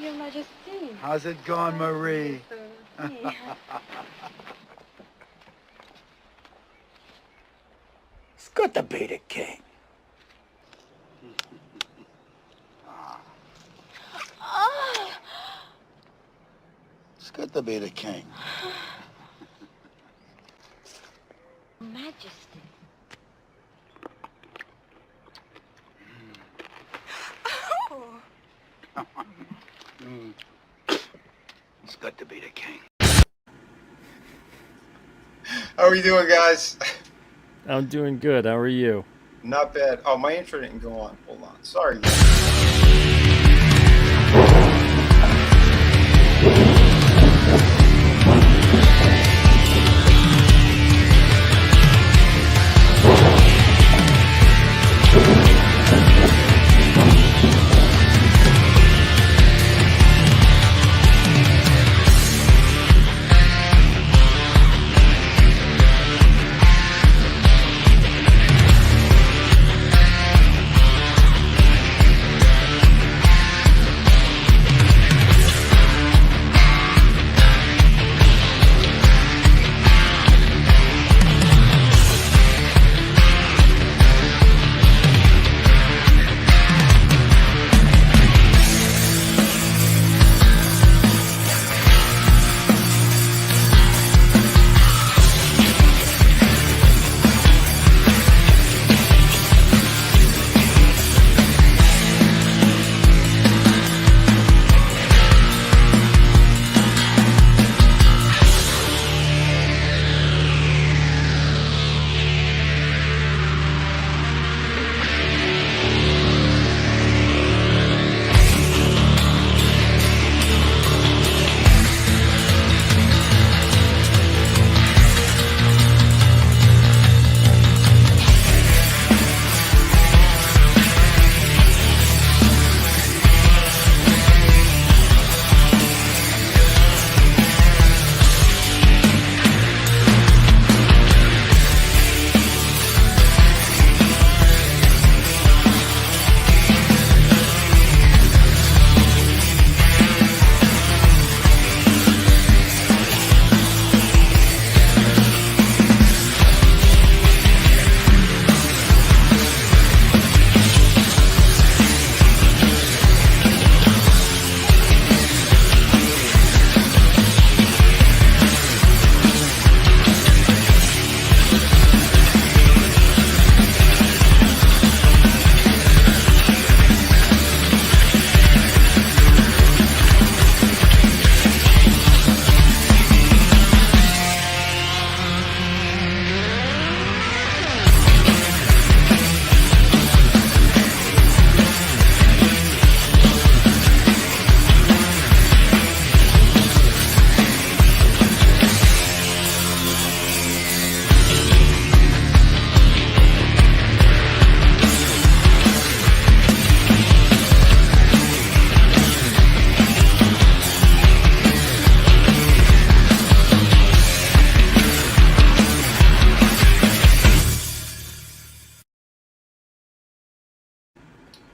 Your Majesty. How's it going, Marie? It's good to be the king. It's good to be the king. Majesty. It's good to be the king. How are you doing, guys? I'm doing good. How are you? Not bad. Oh, my intro didn't go on. Hold on. Sorry.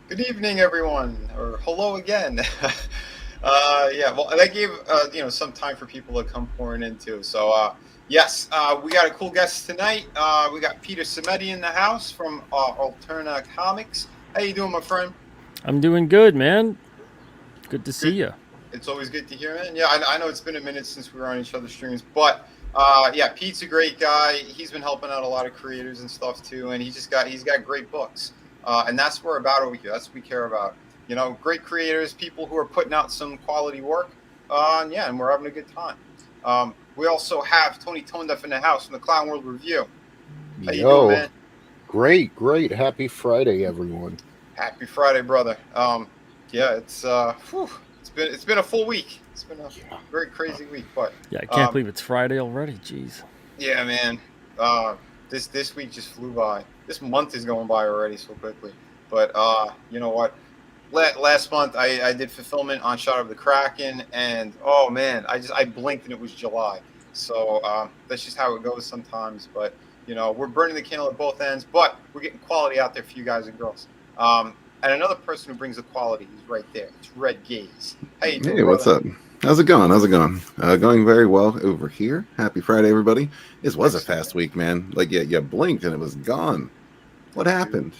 Good evening, everyone, or hello again. Yeah, well, that gave some time for people to come pouring into. So yes, we got a cool guest tonight. We got Peter Simeti in the house from Alterna Comics. How you doing, my friend? I'm doing good, man. Good to see you. It's always good to hear, man. Yeah, I know it's been a minute since we were on each other's streams, but yeah, Pete's a great guy. He's been helping out a lot of creators and stuff too, and he's got great books. And that's what we're about over here. That's what we care about. You know, great creators, people who are putting out some quality work. And we're having a good time. We also have Tony Toneduff in the house from the Clown World Review. How you doing, man? Great. Happy Friday, everyone. Happy Friday, brother. Yeah, it's been a full week. It's been a very crazy week, but yeah, I can't believe it's Friday already. Jeez. Yeah, man. This week just flew by. This month is going by already so quickly. But you know what? Last month I did fulfillment on Shot of the Kraken, and oh man, I blinked and it was July. So that's just how it goes sometimes. But you know, we're burning the candle at both ends, but we're getting quality out there for you guys and girls. and another person who brings the quality is right there. It's Red Gaze. How you doing, Hey, what's brother? up? How's it going? Going very well over here. Happy Friday, everybody. This was a Excellent. fast week, man. Like, you blinked and it was gone. What happened?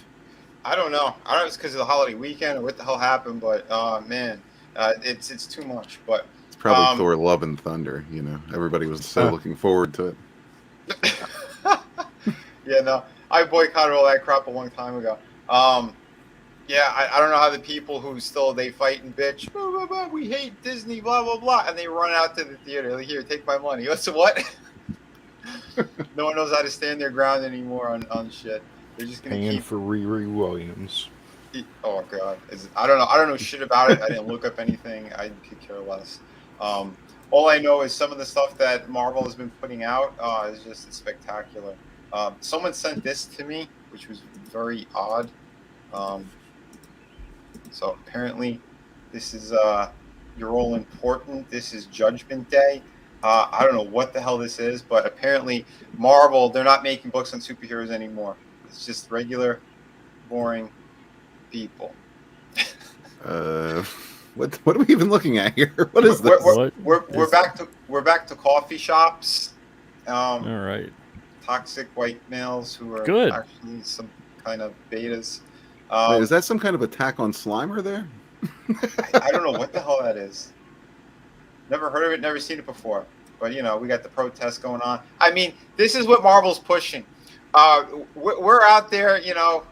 I don't know. I don't know if it's because of the holiday weekend or what the hell happened, but man, it's too much. But It's probably Thor: Love and Thunder. You know, everybody was so looking forward to it. yeah, no, I boycotted all that crap a long time ago. Yeah, I don't know how the people who still they fight and bitch, blah, blah, blah, we hate Disney, blah blah blah, and they run out to the theater. Like, here, take my money. What's what? No one knows how to stand their ground anymore on shit. They're just gonna Paying keep. for Riri Williams. Oh god, I don't know. I don't know shit about it. I didn't look up anything. I could care less. All I know is some of the stuff that Marvel has been putting out is just spectacular. Someone sent this to me, which was very odd. So apparently, this is you're all important. This is Judgment Day. I don't know what the hell this is, but apparently Marvel, they're not making books on superheroes anymore. It's just regular, boring people. What are we even looking at here? What is this? We're back to coffee shops. All right. Toxic white males who are Good. actually some kind of betas. Wait, is that some kind of attack on Slimer there? I don't know what the hell that is. Never heard of it, never seen it before. But, you know, we got the protests going on. I mean, this is what Marvel's pushing. We're out there, you know,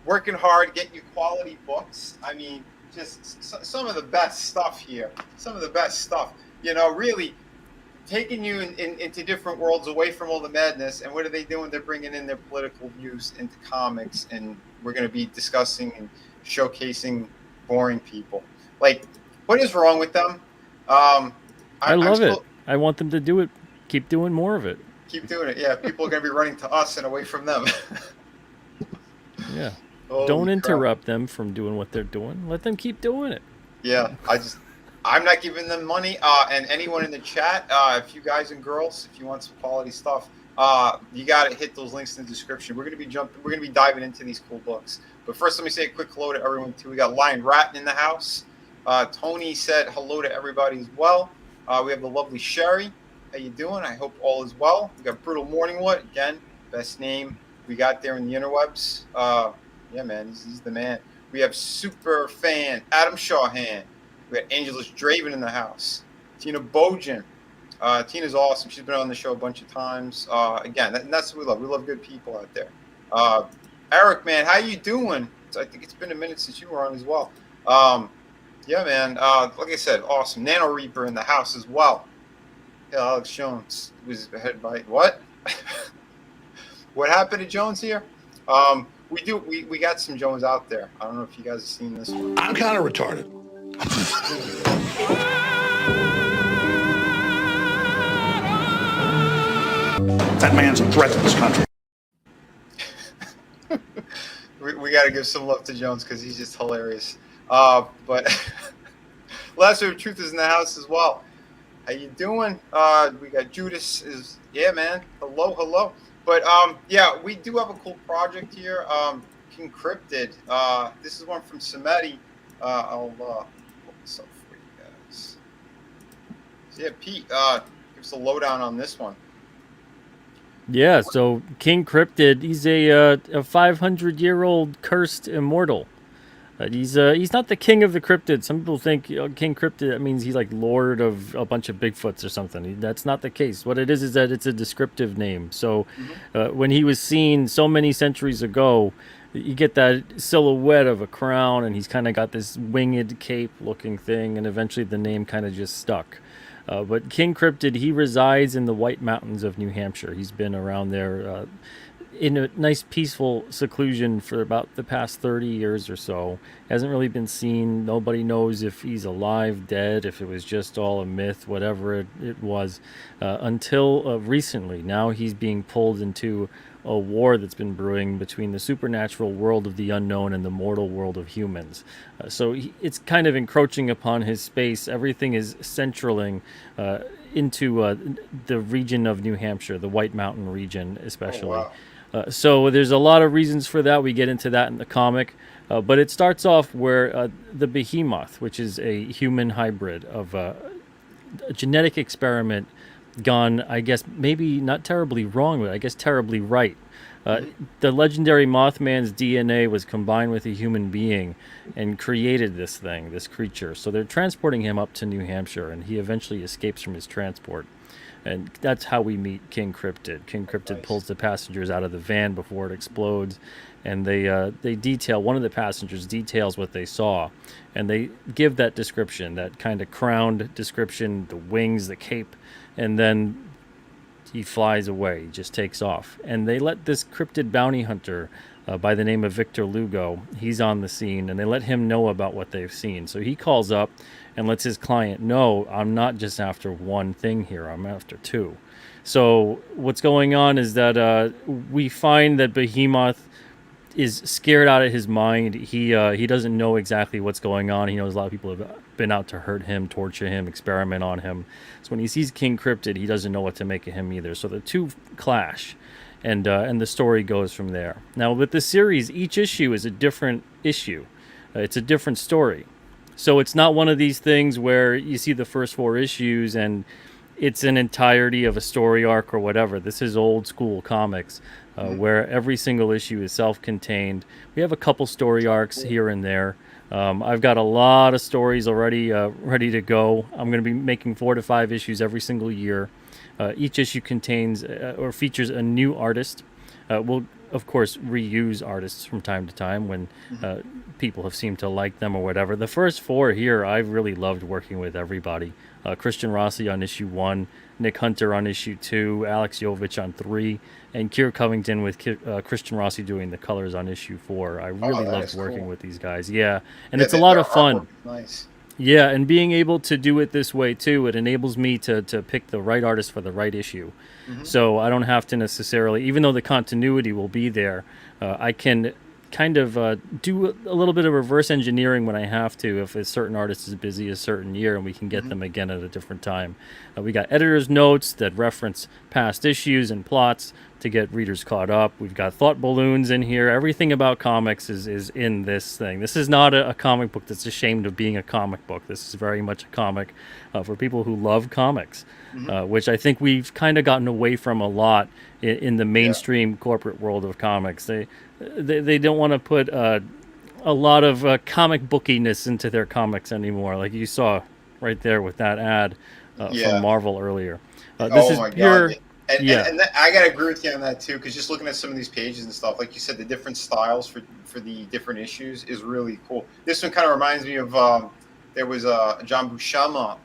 working hard, getting you quality books. I mean, just some of the best stuff here. Some of the best stuff. You know, really taking you into different worlds away from all the madness. And what are they doing? They're bringing in their political views into comics. And we're going to be discussing and showcasing boring people. Like, what is wrong with them? I love it. I want them to do it. Keep doing more of it. Keep doing it. Yeah, people are going to be running to us and away from them. Yeah. Holy Don't crap. interrupt them from doing what they're doing. Let them keep doing it. Yeah, I'm not giving them money. And anyone in the chat, if you guys and girls, if you want some quality stuff, you got to hit those links in the description. We're going to be diving into these cool books. But first, let me say a quick hello to everyone too. We got Lion Ratton in the house. Tony said hello to everybody as well. We have the lovely Sherry. How you doing? I hope all is well. We got Brutal Morningwood again, best name we got there in the interwebs. Yeah, man, he's the man. We have super fan Adam Shawhan. We got Angelus Draven in the house. Tina Bojan. Tina's awesome. She's been on the show a bunch of times. Again, that's what we love. We love good people out there. Eric, man, how you doing? I think it's been a minute since you were on as well. Yeah, man. Like I said, awesome. Nano Reaper in the house as well. Yeah, Alex Jones was ahead by what? What happened to Jones here? We got some Jones out there. I don't know if you guys have seen this one. I'm kind of retarded. That man's a threat to this country. We got to give some love to Jones because he's just hilarious. But last of Truth is in the house as well. How you doing? We got Judas yeah, man. Hello. But yeah, we do have a cool project here. Encrypted. This is one from Simeti. I'll pull this up for you guys. So yeah, Pete, give us a lowdown on this one. Yeah, so King Cryptid, he's a 500-year-old cursed immortal. He's not the king of the cryptid. Some people think King Cryptid, that means he's like lord of a bunch of Bigfoots or something. That's not the case. What it is that it's a descriptive name. So when he was seen so many centuries ago, you get that silhouette of a crown, and he's kind of got this winged cape-looking thing, and eventually the name kind of just stuck. But King Cryptid, he resides in the White Mountains of New Hampshire. He's been around there in a nice peaceful seclusion for about the past 30 years or so. Hasn't really been seen. Nobody knows if he's alive, dead, if it was just all a myth, whatever it was, until recently. Now he's being pulled into a war that's been brewing between the supernatural world of the unknown and the mortal world of humans. So it's kind of encroaching upon his space. Everything is centraling into the region of New Hampshire, the White Mountain region especially. Oh, wow. So there's a lot of reasons for that. We get into that in the comic. But it starts off where the behemoth, which is a human hybrid of a genetic experiment gone, I guess, maybe not terribly wrong, but I guess terribly right. The legendary Mothman's DNA was combined with a human being and created this thing, this creature. So they're transporting him up to New Hampshire, and he eventually escapes from his transport. And that's how we meet King Cryptid. King Cryptid pulls the passengers out of the van before it explodes, and they detail, one of the passengers details what they saw, and they give that description, that kind of crowned description, the wings, the cape, and then he flies away. He just takes off. And they let this cryptid bounty hunter by the name of Victor Lugo, he's on the scene, and they let him know about what they've seen. So he calls up and lets his client know, I'm not just after one thing here, I'm after two. So what's going on is that we find that Behemoth is scared out of his mind. He doesn't know exactly what's going on. He knows a lot of people have been out to hurt him, torture him, experiment on him. So when he sees King Cryptid, he doesn't know what to make of him either. So the two clash, and the story goes from there. Now with the series, each issue is a different issue. It's a different story. So it's not one of these things where you see the first four issues and it's an entirety of a story arc or whatever. This is old school comics where every single issue is self-contained. We have a couple story arcs here and there. I've got a lot of stories already ready to go. I'm going to be making 4 to 5 issues every single year. Each issue contains or features a new artist. We'll, of course, reuse artists from time to time when people have seemed to like them or whatever. The first 4 here, I've really loved working with everybody. Christian Rossi on issue 1, Nick Hunter on issue 2, Alex Jovich on 3, and Kier Covington with Christian Rossi doing the colors on issue 4. I really loved working with these guys. Yeah, and it's a lot of fun. Nice. Yeah, and being able to do it this way too, it enables me to pick the right artist for the right issue. So I don't have to necessarily, even though the continuity will be there, I can kind of do a little bit of reverse engineering when I have to, if a certain artist is busy a certain year, and we can get them again at a different time. We got editor's notes that reference past issues and plots to get readers caught up. We've got thought balloons in here. Everything about comics is in this thing. This is not a comic book that's ashamed of being a comic book. This is very much a comic for people who love comics, which I think we've kind of gotten away from a lot in the mainstream corporate world of comics. They don't want to put a lot of comic bookiness into their comics anymore, like you saw right there with that ad from Marvel earlier. This is pure. God. And I gotta agree with you on that too, because just looking at some of these pages and stuff, like you said, the different styles for the different issues is really cool. This one kind of reminds me of there was a John Buscema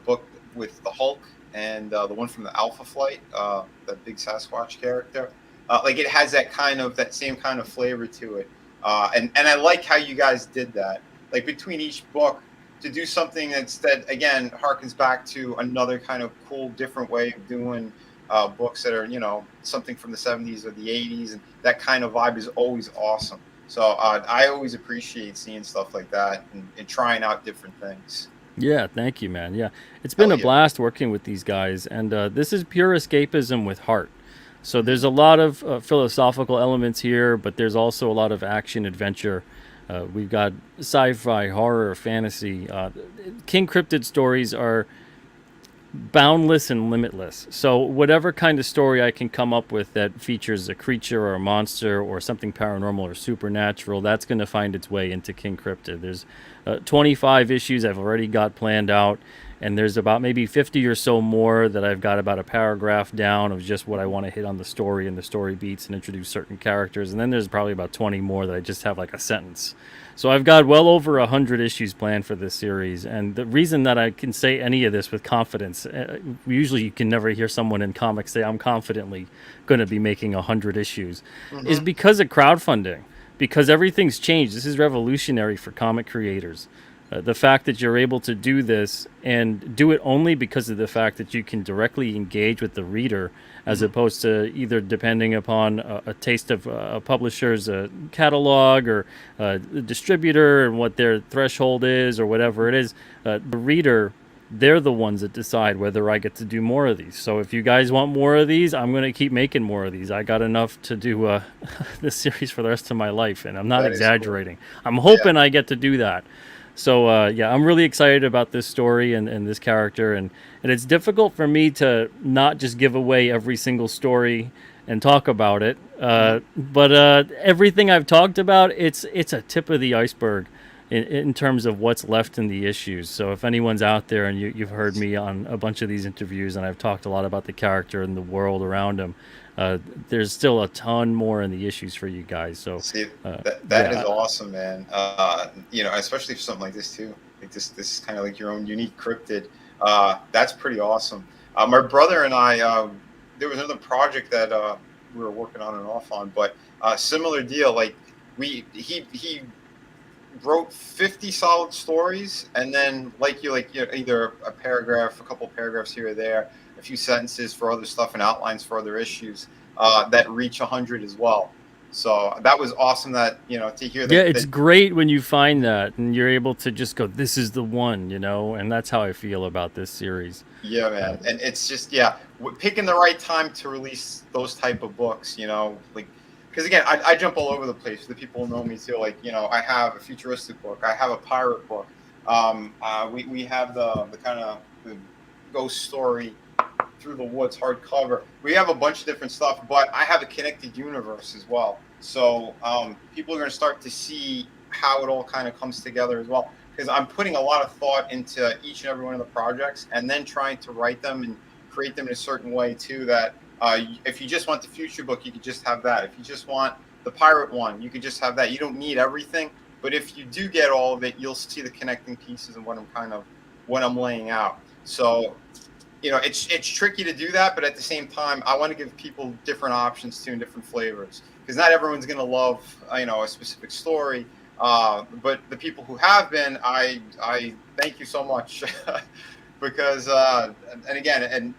book with the Hulk and the one from the Alpha Flight, that big Sasquatch character. Like it has that same kind of flavor to it, and I like how you guys did that. Like between each book, to do something that again harkens back to another kind of cool, different way of doing books that are, something from the 70s or the 80s, and that kind of vibe is always awesome. So I always appreciate seeing stuff like that and trying out different things. Yeah, thank you, man. Yeah, it's been a blast working with these guys, and this is pure escapism with heart. So there's a lot of philosophical elements here, but there's also a lot of action adventure. We've got sci-fi, horror, fantasy. King Cryptid stories are boundless and limitless. So whatever kind of story I can come up with that features a creature or a monster or something paranormal or supernatural, that's going to find its way into King Cryptid. There's 25 issues I've already got planned out, and there's about maybe 50 or so more that I've got about a paragraph down of just what I want to hit on the story and the story beats and introduce certain characters. And then there's probably about 20 more that I just have like a sentence. So I've got well over 100 issues planned for this series. And the reason that I can say any of this with confidence, usually you can never hear someone in comics say, I'm confidently going to be making 100 issues, is because of crowdfunding. Because everything's changed. This is revolutionary for comic creators. The fact that you're able to do this and do it only because of the fact that you can directly engage with the reader, as opposed to either depending upon a taste of a publisher's catalog or the distributor and what their threshold is or whatever it is. The reader they're the ones that decide whether I get to do more of these. So if you guys want more of these, I'm going to keep making more of these. I got enough to do this series for the rest of my life, and I'm not That is exaggerating. cool. I'm hoping I get to do that. So yeah, I'm really excited about this story and this character, and it's difficult for me to not just give away every single story and talk about it. But everything I've talked about, it's a tip of the iceberg in terms of what's left in the issues. So if anyone's out there and you've heard me on a bunch of these interviews, and I've talked a lot about the character and the world around him, there's still a ton more in the issues for you guys. So See, that yeah. is awesome, man. You know, especially for something like this too. Like this is kind of like your own unique cryptid. That's pretty awesome. My brother and I, there was another project that we were working on and off on, but similar deal. Like he wrote 50 solid stories, and then like you know, either a paragraph, a couple paragraphs here or there, a few sentences for other stuff, and outlines for other issues that reach 100 as well. So that was awesome. That, you know, to hear that. Yeah, it's great when you find that and you're able to just go, this is the one, you know, and that's how I feel about this series. Yeah, man. And it's just, yeah, picking the right time to release those type of books, you know, like, because again, I jump all over the place. The people know me too. Like, you know, I have a futuristic book. I have a pirate book. We have the kind of the ghost story through the woods hardcover. We have a bunch of different stuff, but I have a connected universe as well. So people are going to start to see how it all kind of comes together as well. Because I'm putting a lot of thought into each and every one of the projects, and then trying to write them and create them in a certain way too, that if you just want the future book, you could just have that. If you just want the pirate one, you could just have that. You don't need everything, but if you do get all of it, you'll see the connecting pieces and what I'm laying out. So, you know, it's tricky to do that, but at the same time, I want to give people different options too, and different flavors, because not everyone's going to love, you know, a specific story. But the people who have been, I thank you so much, because and again, and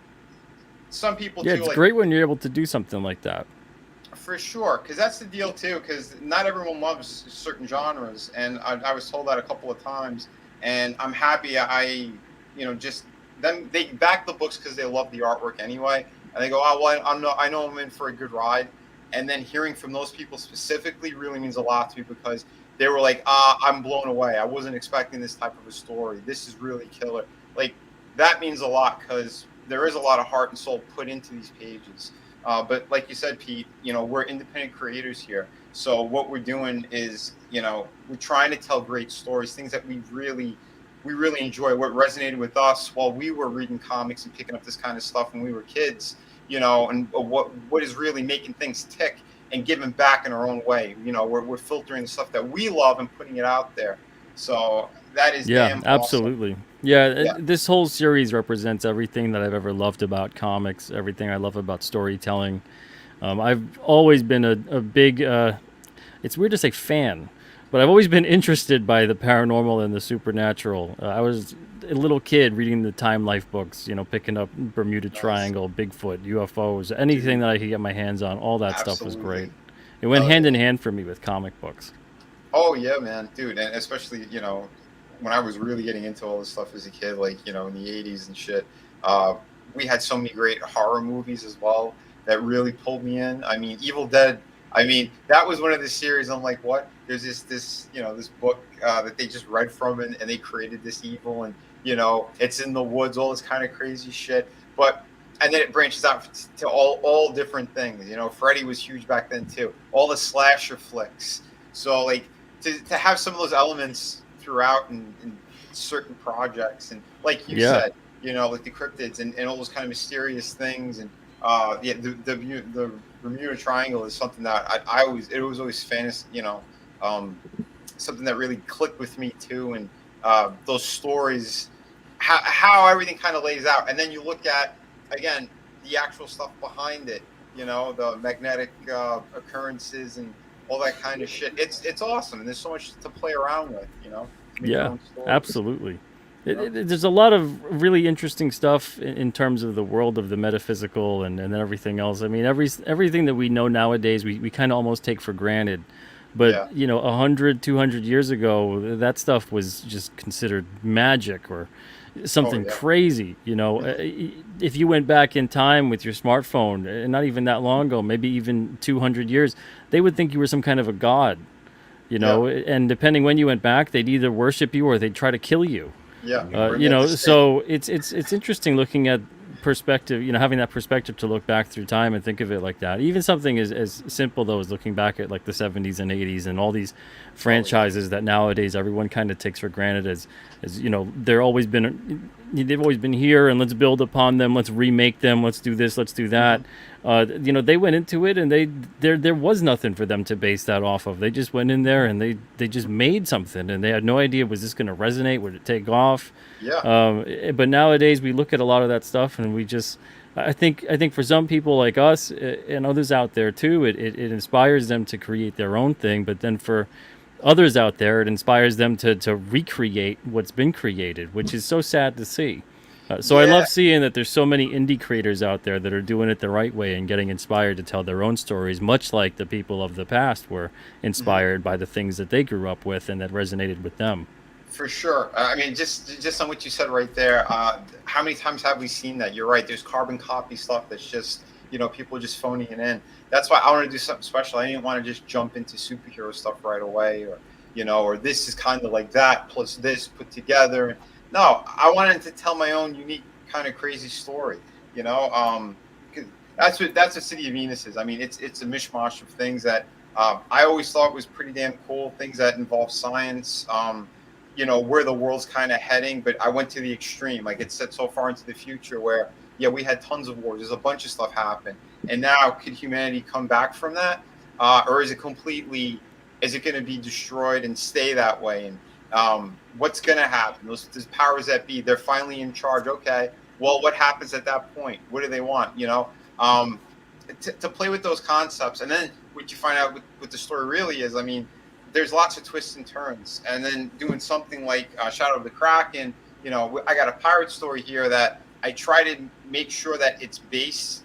some people Yeah, too, it's like, great when you're able to do something like that. for sure, because that's the deal too, because not everyone loves certain genres, and I was told that a couple of times, and I'm happy you know, just them, they back the books because they love the artwork anyway, and they go, oh well, I know I'm in for a good ride, and then hearing from those people specifically really means a lot to me, because they were like, I'm blown away. I wasn't expecting this type of a story. This is really killer. Like, that means a lot, because there is a lot of heart and soul put into these pages. But like you said, Pete, you know, we're independent creators here. So what we're doing is, you know, we're trying to tell great stories, things that we really enjoy, what resonated with us while we were reading comics and picking up this kind of stuff when we were kids, you know, and what is really making things tick and giving back in our own way. You know, we're filtering the stuff that we love and putting it out there. So that is Yeah, damn absolutely. awesome. Yeah, Yeah. this whole series represents everything that I've ever loved about comics, everything I love about storytelling. I've always been a big, it's weird to say fan, but I've always been interested by the paranormal and the supernatural. I was a little kid reading the Time Life books, you know, picking up Bermuda Nice. Triangle, Bigfoot, UFOs, anything that I could get my hands on. All that stuff was great. Absolutely. It went Oh hand in yeah. hand for me with comic books. Oh yeah, man, dude, and especially, you know, when I was really getting into all this stuff as a kid, like, you know, in the '80s and shit. Uh, we had so many great horror movies as well that really pulled me in. I mean, Evil Dead. I mean, that was one of the series. I'm like, what? There's this you know, this book that they just read from, and they created this evil, and, you know, it's in the woods, all this kind of crazy shit. But and then it branches out to all different things. You know, Freddy was huge back then too. All the slasher flicks. So like, to have some of those elements throughout in certain projects, and like you Yeah. said, you know, like the cryptids and all those kind of mysterious things, and yeah, the Bermuda Triangle is something that I always, it was always fantasy, you know, um, something that really clicked with me too, and those stories, how everything kind of lays out, and then you look at, again, the actual stuff behind it, you know, the magnetic occurrences and all that kind of shit. It's awesome, and there's so much to play around with, you know. Make your Yeah, own stories, absolutely. you know? There's a lot of really interesting stuff in terms of the world of the metaphysical and everything else. I mean, everything that we know nowadays, we kind of almost take for granted. But Yeah. 100, 200 years ago, that stuff was just considered magic or Oh something yeah. crazy. If you went back in time with your smartphone, and not even that long ago, maybe even 200 years, they would think you were some kind of a god. Yeah. And depending when you went back, they'd either worship you or they'd try to kill you. Yeah. Bring me at the stake. So it's interesting looking at perspective, having that perspective to look back through time and think of it like that. Even something as simple though as looking back at like the 70s and 80s and all these franchises that nowadays everyone kind of takes for granted as they've always been here, and let's build upon them, let's remake them, let's do this, let's do that. They went into it and there was nothing for them to base that off of. They just went in there and they just made something, and they had no idea, was this going to resonate, would it take off? But nowadays we look at a lot of that stuff and we just, I think for some people like us and others out there too, it inspires them to create their own thing. But then for others out there, it inspires them to recreate what's been created, which is so sad to see. So I love seeing that there's so many indie creators out there that are doing it the right way and getting inspired to tell their own stories, much like the people of the past were inspired by the things that they grew up with and that resonated with them. For sure. I mean, just on what you said right there. How many times have we seen that? You're right. There's carbon copy stuff that's just, people just phoning it in. That's why I want to do something special. I didn't want to just jump into superhero stuff right away, or this is kind of like that plus this put together. No, I wanted to tell my own unique kind of crazy story. 'Cause that's what City of Venus is. I mean, it's a mishmash of things that I always thought was pretty damn cool. Things that involve science. Where the world's kind of heading, but I went to the extreme. Like, it's set so far into the future where, we had tons of wars. There's a bunch of stuff happen. And now could humanity come back from that? Or is it going to be destroyed and stay that way? And what's going to happen? Those powers that be, they're finally in charge. Okay, well, what happens at that point? What do they want? To play with those concepts. And then what you find out what the story really is, I mean, there's lots of twists and turns, and then doing something like Shadow of the Kraken. I got a pirate story here that I try to make sure that it's based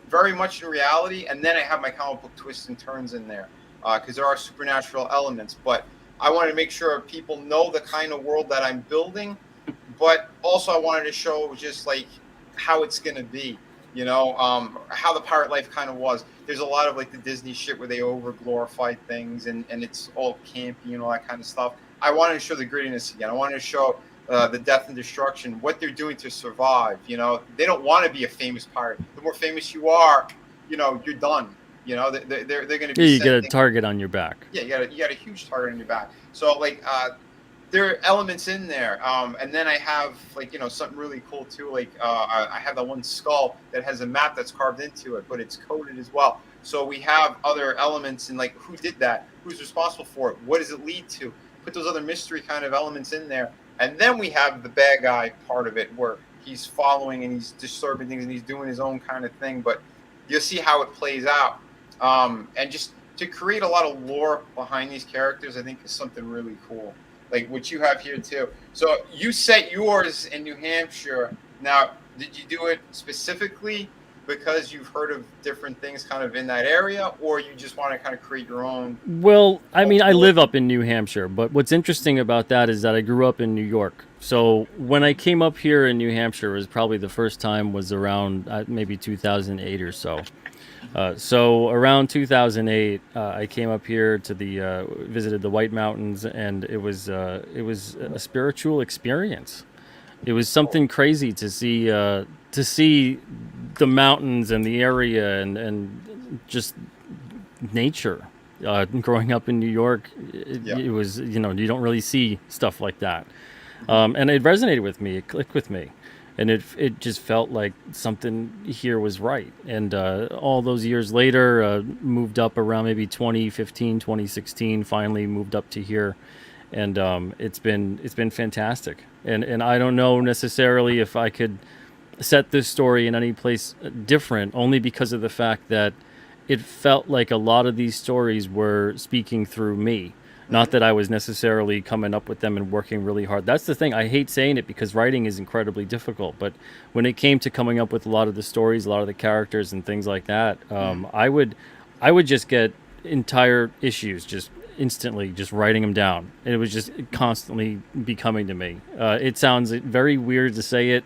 very much in reality, and then I have my comic book twists and turns in there because there are supernatural elements. But I wanted to make sure people know the kind of world that I'm building, but also I wanted to show just like how it's going to be. How the pirate life kind of was. There's a lot of like the Disney shit where they over glorify things and it's all campy and all that kind of stuff. I wanted to show the grittiness again. I wanted to show the death and destruction, what they're doing to survive. They don't want to be a famous pirate. The more famous you are, you're done. They're going to be. Yeah, you get a target on your back. Yeah, you got a huge target on your back. So like. There are elements in there, and then I have like something really cool too. Like I have that one skull that has a map that's carved into it, but it's coded as well. So we have other elements and like who did that, who's responsible for it, what does it lead to? Put those other mystery kind of elements in there, and then we have the bad guy part of it where he's following and he's disturbing things and he's doing his own kind of thing. But you'll see how it plays out, and just to create a lot of lore behind these characters, I think is something really cool. Like what you have here too. So you set yours in New Hampshire. Now, did you do it specifically because you've heard of different things kind of in that area, or you just want to kind of create your own? Well, I mean, I live up in New Hampshire, but what's interesting about that is that I grew up in New York. So when I came up here in New Hampshire, it was probably the first time was around maybe 2008 or so. So around 2008, I came up here to visited the White Mountains, and it was a spiritual experience. It was something crazy to see the mountains and the area and just nature. Growing up in New York, it was you don't really see stuff like that, and it resonated with me. It clicked with me. And it just felt like something here was right. And all those years later, moved up around maybe 2015, 2016, finally moved up to here. And it's been fantastic. And I don't know necessarily if I could set this story in any place different, only because of the fact that it felt like a lot of these stories were speaking through me. Not that I was necessarily coming up with them and working really hard. That's the thing. I hate saying it because writing is incredibly difficult. But when it came to coming up with a lot of the stories, a lot of the characters and things like that, I would just get entire issues just instantly, just writing them down. It was just constantly becoming to me. It sounds very weird to say it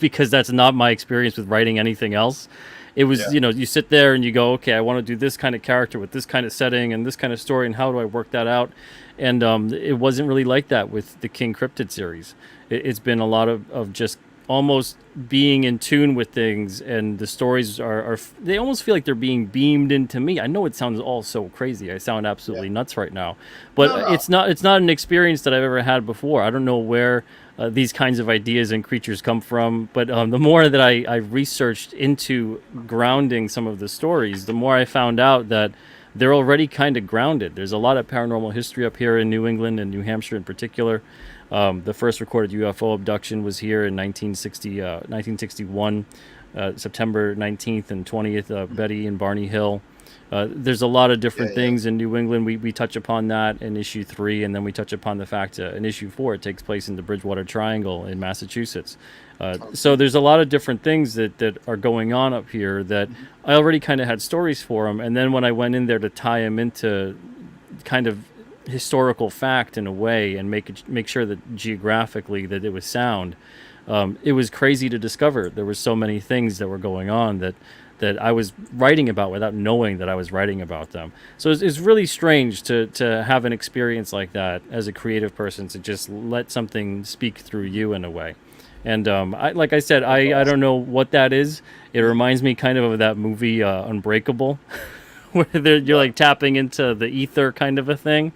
because that's not my experience with writing anything else. It was, Yeah. you sit there and you go, okay, I want to do this kind of character with this kind of setting and this kind of story, and how do I work that out? And it wasn't really like that with the King Cryptid series. It's been a lot of just almost being in tune with things, and the stories are they almost feel like they're being beamed into me. I know it sounds all so crazy. I sound absolutely nuts right now, but No. it's not an experience that I've ever had before. I don't know where these kinds of ideas and creatures come from, but the more that I researched into grounding some of the stories, the more I found out that they're already kind of grounded. There's a lot of paranormal history up here in New England and New Hampshire in particular. The first recorded UFO abduction was here in 1961, September 19th and 20th, Betty and Barney Hill. There's a lot of different things in New England. We touch upon that in issue 3, and then we touch upon the fact in issue 4 it takes place in the Bridgewater Triangle in Massachusetts. So there's a lot of different things that are going on up here that I already kind of had stories for them. And then when I went in there to tie them into kind of historical fact in a way and make sure that geographically that it was sound, it was crazy to discover there were so many things that were going on that I was writing about without knowing that I was writing about them. So it's really strange to have an experience like that as a creative person, to just let something speak through you in a way. And like I said, I don't know what that is. It reminds me kind of that movie Unbreakable, where you're like tapping into the ether kind of a thing.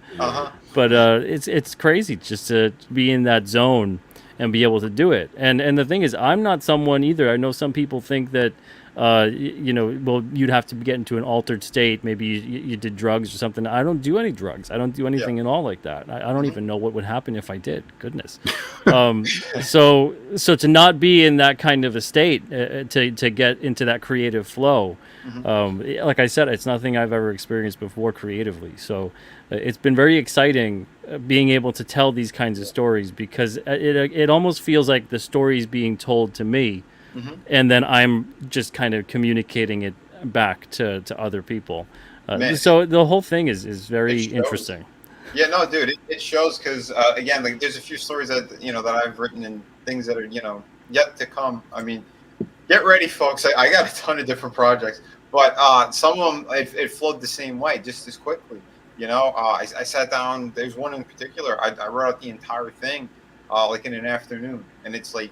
But it's crazy just to be in that zone and be able to do it. And the thing is, I'm not someone either. I know some people think that well, you'd have to get into an altered state. Maybe you did drugs or something. I don't do any drugs. I don't do anything at all like that. I don't even know what would happen if I did. Goodness. So to not be in that kind of a state, to get into that creative flow, like I said, it's nothing I've ever experienced before creatively. So it's been very exciting being able to tell these kinds of stories, because it almost feels like the story's being told to me. And then I'm just kind of communicating it back to other people. So the whole thing is very interesting. Yeah, no, dude, it shows, because again, like, there's a few stories that that I've written, and things that are yet to come. I mean, get ready, folks. I got a ton of different projects, but some of them it flowed the same way, just as quickly. I sat down. There's one in particular. I wrote out the entire thing like in an afternoon, and it's like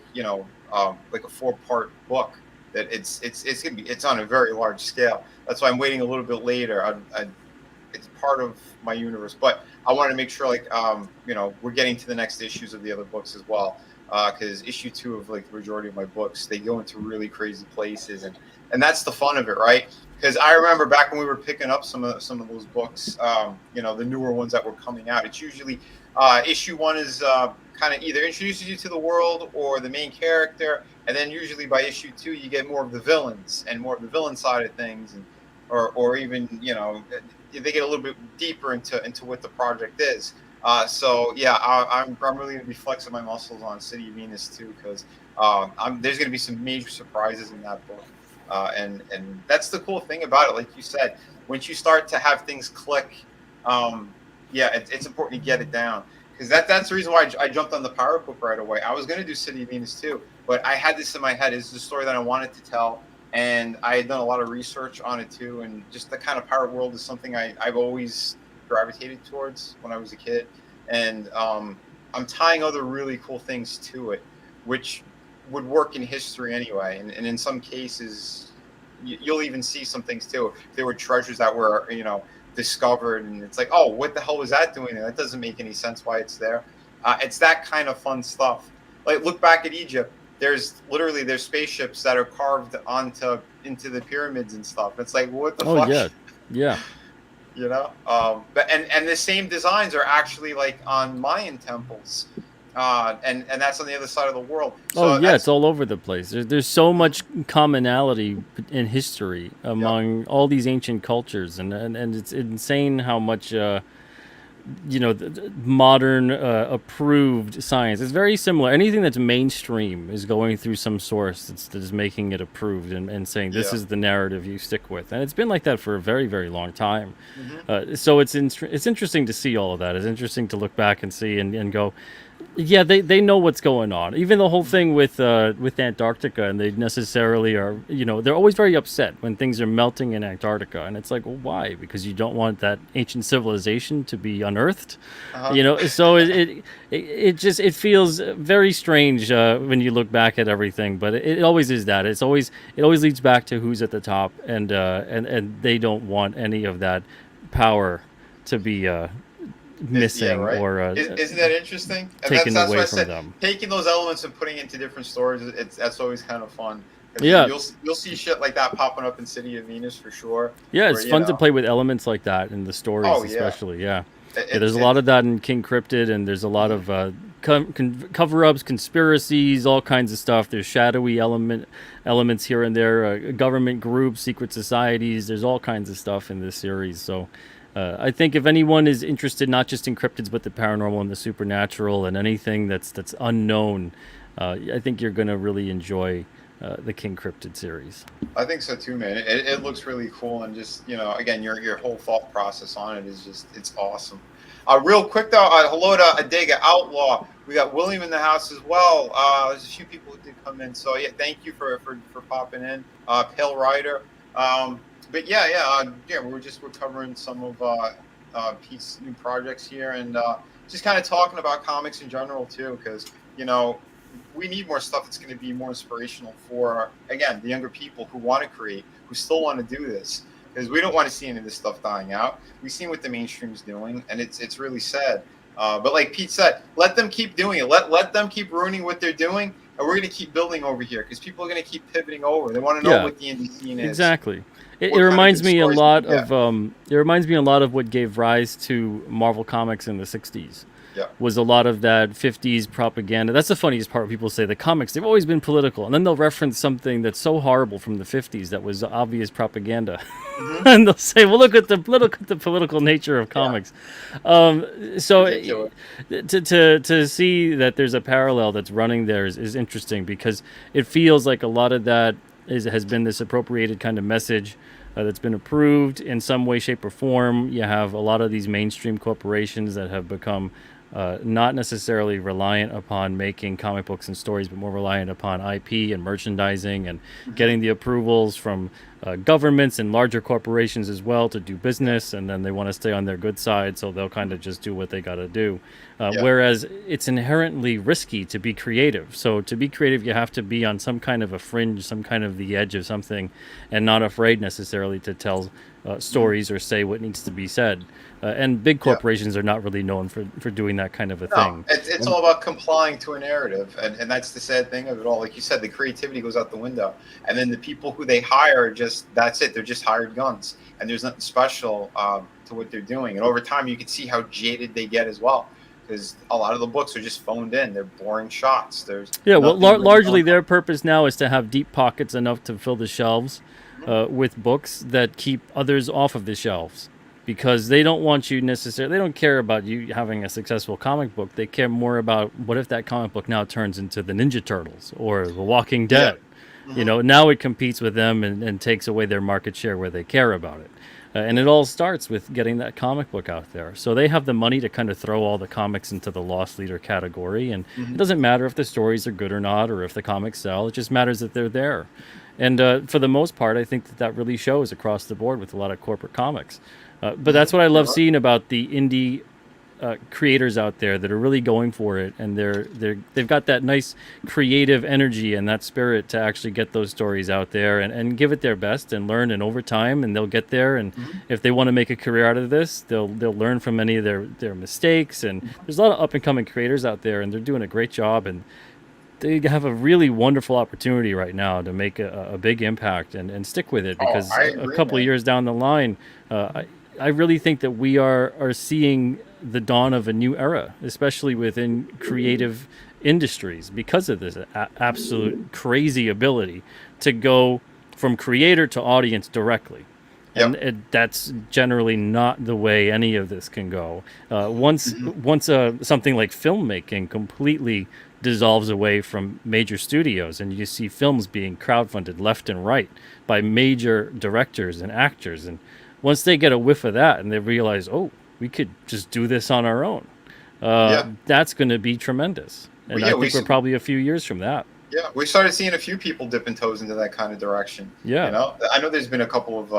like a 4-part book that it's on a very large scale. That's why I'm waiting a little bit later. It's part of my universe, but I want to make sure we're getting to the next issues of the other books as well, because issue 2 of like the majority of my books, they go into really crazy places, and that's the fun of it, right? Because I remember back when we were picking up some of those books, the newer ones that were coming out, it's usually issue 1 is kind of either introduces you to the world or the main character, and then usually by issue 2 you get more of the villains and more of the villain side of things, and or even they get a little bit deeper into what the project is. So yeah, I'm really going to be flexing my muscles on City of Venus too, because there's going to be some major surprises in that book, and that's the cool thing about it. Like you said, once you start to have things click, it's important to get it down. Because that's the reason why I jumped on the Pirate book right away. I was going to do City of Venus too, but I had this in my head. It's the story that I wanted to tell, and I had done a lot of research on it too. And just the kind of pirate world is something I've always gravitated towards when I was a kid. And I'm tying other really cool things to it, which would work in history anyway. And in some cases, you'll even see some things too. If there were treasures that were, discovered, and it's like, oh, what the hell was that doing there? That doesn't make any sense why it's there. It's that kind of fun stuff. Like, look back at Egypt. There's spaceships that are carved into the pyramids and stuff. It's like, what the fuck? Yeah. But and the same designs are actually like on Mayan temples, and that's on the other side of the world. So it's all over the place. There's so much commonality in history among all these ancient cultures, and it's insane how much modern approved science. It's very similar. Anything that's mainstream is going through some source that is making it approved and saying this Yeah. is the narrative you stick with. And it's been like that for a very, very long time. Hmm. So it's interesting to see all of that. It's interesting to look back and see and go, yeah, they know what's going on. Even the whole thing with Antarctica, and they necessarily are, they're always very upset when things are melting in Antarctica, and it's like, well, why? Because you don't want that ancient civilization to be unearthed, Uh-huh. So it feels very strange when you look back at everything, but it always is that. It always leads back to who's at the top, and they don't want any of that power to be Yeah, missing right. or Isn't that interesting? And taken that's why away I from said them. taking those elements and putting it into different stories. That's always kind of fun. 'Cause Yeah, you'll see shit like that popping up in City of Venus for sure. yeah, Where it's fun to play with elements like that in the stories, oh yeah, especially. Yeah, yeah. it, There's a lot it, of that in King Cryptid, and there's a lot of cover-ups, conspiracies, all kinds of stuff. There's shadowy elements here and there, government groups, secret societies. There's all kinds of stuff in this series. So, I think if anyone is interested, not just in cryptids, but the paranormal and the supernatural and anything that's unknown, I think you're gonna really enjoy the King Cryptid series. I think so too, man. It looks really cool, and just again, your whole thought process on it is just it's awesome. Real quick though, hello to Adega Outlaw. We got William in the house as well. There's a few people who did come in, so yeah, thank you for popping in. Pale Rider. But yeah, we're covering some of Pete's new projects here, and just kind of talking about comics in general too, because you know we need more stuff that's going to be more inspirational for again the younger people who want to create, who still want to do this, because we don't want to see any of this stuff dying out. We've seen what the mainstream's doing, and it's really sad. But like Pete said, let them keep doing it. Let them keep ruining what they're doing, and we're going to keep building over here because people are going to keep pivoting over. They want to know Yeah, what the indie scene is. exactly. It What kind of reminds good me a stories lot we get. of it reminds me a lot of what gave rise to Marvel Comics in the '60s. Yeah. Was a lot of that '50s propaganda. That's the funniest part. People say the comics, they've always been political, and then they'll reference something that's so horrible from the '50s that was obvious propaganda, Hmm. and they'll say, "Well, look at the political nature of Yeah. comics." So Ridiculous. to see that there's a parallel that's running there is interesting because it feels like a lot of that has been this appropriated kind of message that's been approved in some way, shape, or form. You have a lot of these mainstream corporations that have become not necessarily reliant upon making comic books and stories, but more reliant upon IP and merchandising and Hmm. getting the approvals from governments and larger corporations as well to do business. And then they want to stay on their good side, so they'll kind of just do what they got to do. Yeah. Whereas it's inherently risky to be creative. So to be creative, you have to be on some kind of a fringe, some kind of the edge of something, and not afraid necessarily to tell stories or say what needs to be said. And big Yeah. corporations are not really known for doing that kind of a No, thing. it's all about complying to a narrative, and that's the sad thing of it all. Like you said, the creativity goes out the window, and then the people who they hire just that's it. They're just hired guns, and there's nothing special to what they're doing. And over time, you can see how jaded they get as well, because a lot of the books are just phoned in. They're boring shots. There's Yeah, well, nothing really largely going their purpose now is to have deep pockets enough to fill the shelves on. with books that keep others off of the shelves. Because they don't want you necessarily, they don't care about you having a successful comic book. They care more about what if that comic book now turns into the Ninja Turtles or The Walking Yeah. Dead. Mhm. Now it competes with them and takes away their market share where they care about it. And it all starts with getting that comic book out there. So they have the money to kind of throw all the comics into the loss leader category. And it Mhm. doesn't matter if the stories are good or not, or if the comics sell. It just matters that they're there. And for the most part, I think that really shows across the board with a lot of corporate comics. But that's what I You're love right. seeing about the indie creators out there that are really going for it, and they've got that nice creative energy and that spirit to actually get those stories out there and give it their best and learn. And over time, and they'll get there. And Mhm. if they want to make a career out of this, they'll learn from any of their mistakes. And there's a lot of up and coming creators out there, and they're doing a great job. And they have a really wonderful opportunity right now to make a big impact and stick with it, Oh, because I a agree, couple of man. years down the line, I really think that we are seeing the dawn of a new era, especially within creative industries, because of this absolute crazy ability to go from creator to audience directly. and Yep. that's generally not the way any of this can go. Once something like filmmaking completely dissolves away from major studios, and you see films being crowdfunded left and right by major directors and actors, and once they get a whiff of that and they realize, oh, we could just do this on our own, Yeah. that's going to be tremendous. Well, And I yeah, think we're probably a few years from that. yeah, we started seeing a few people dipping toes into that kind of direction. Yeah. You know, I know there's been a couple of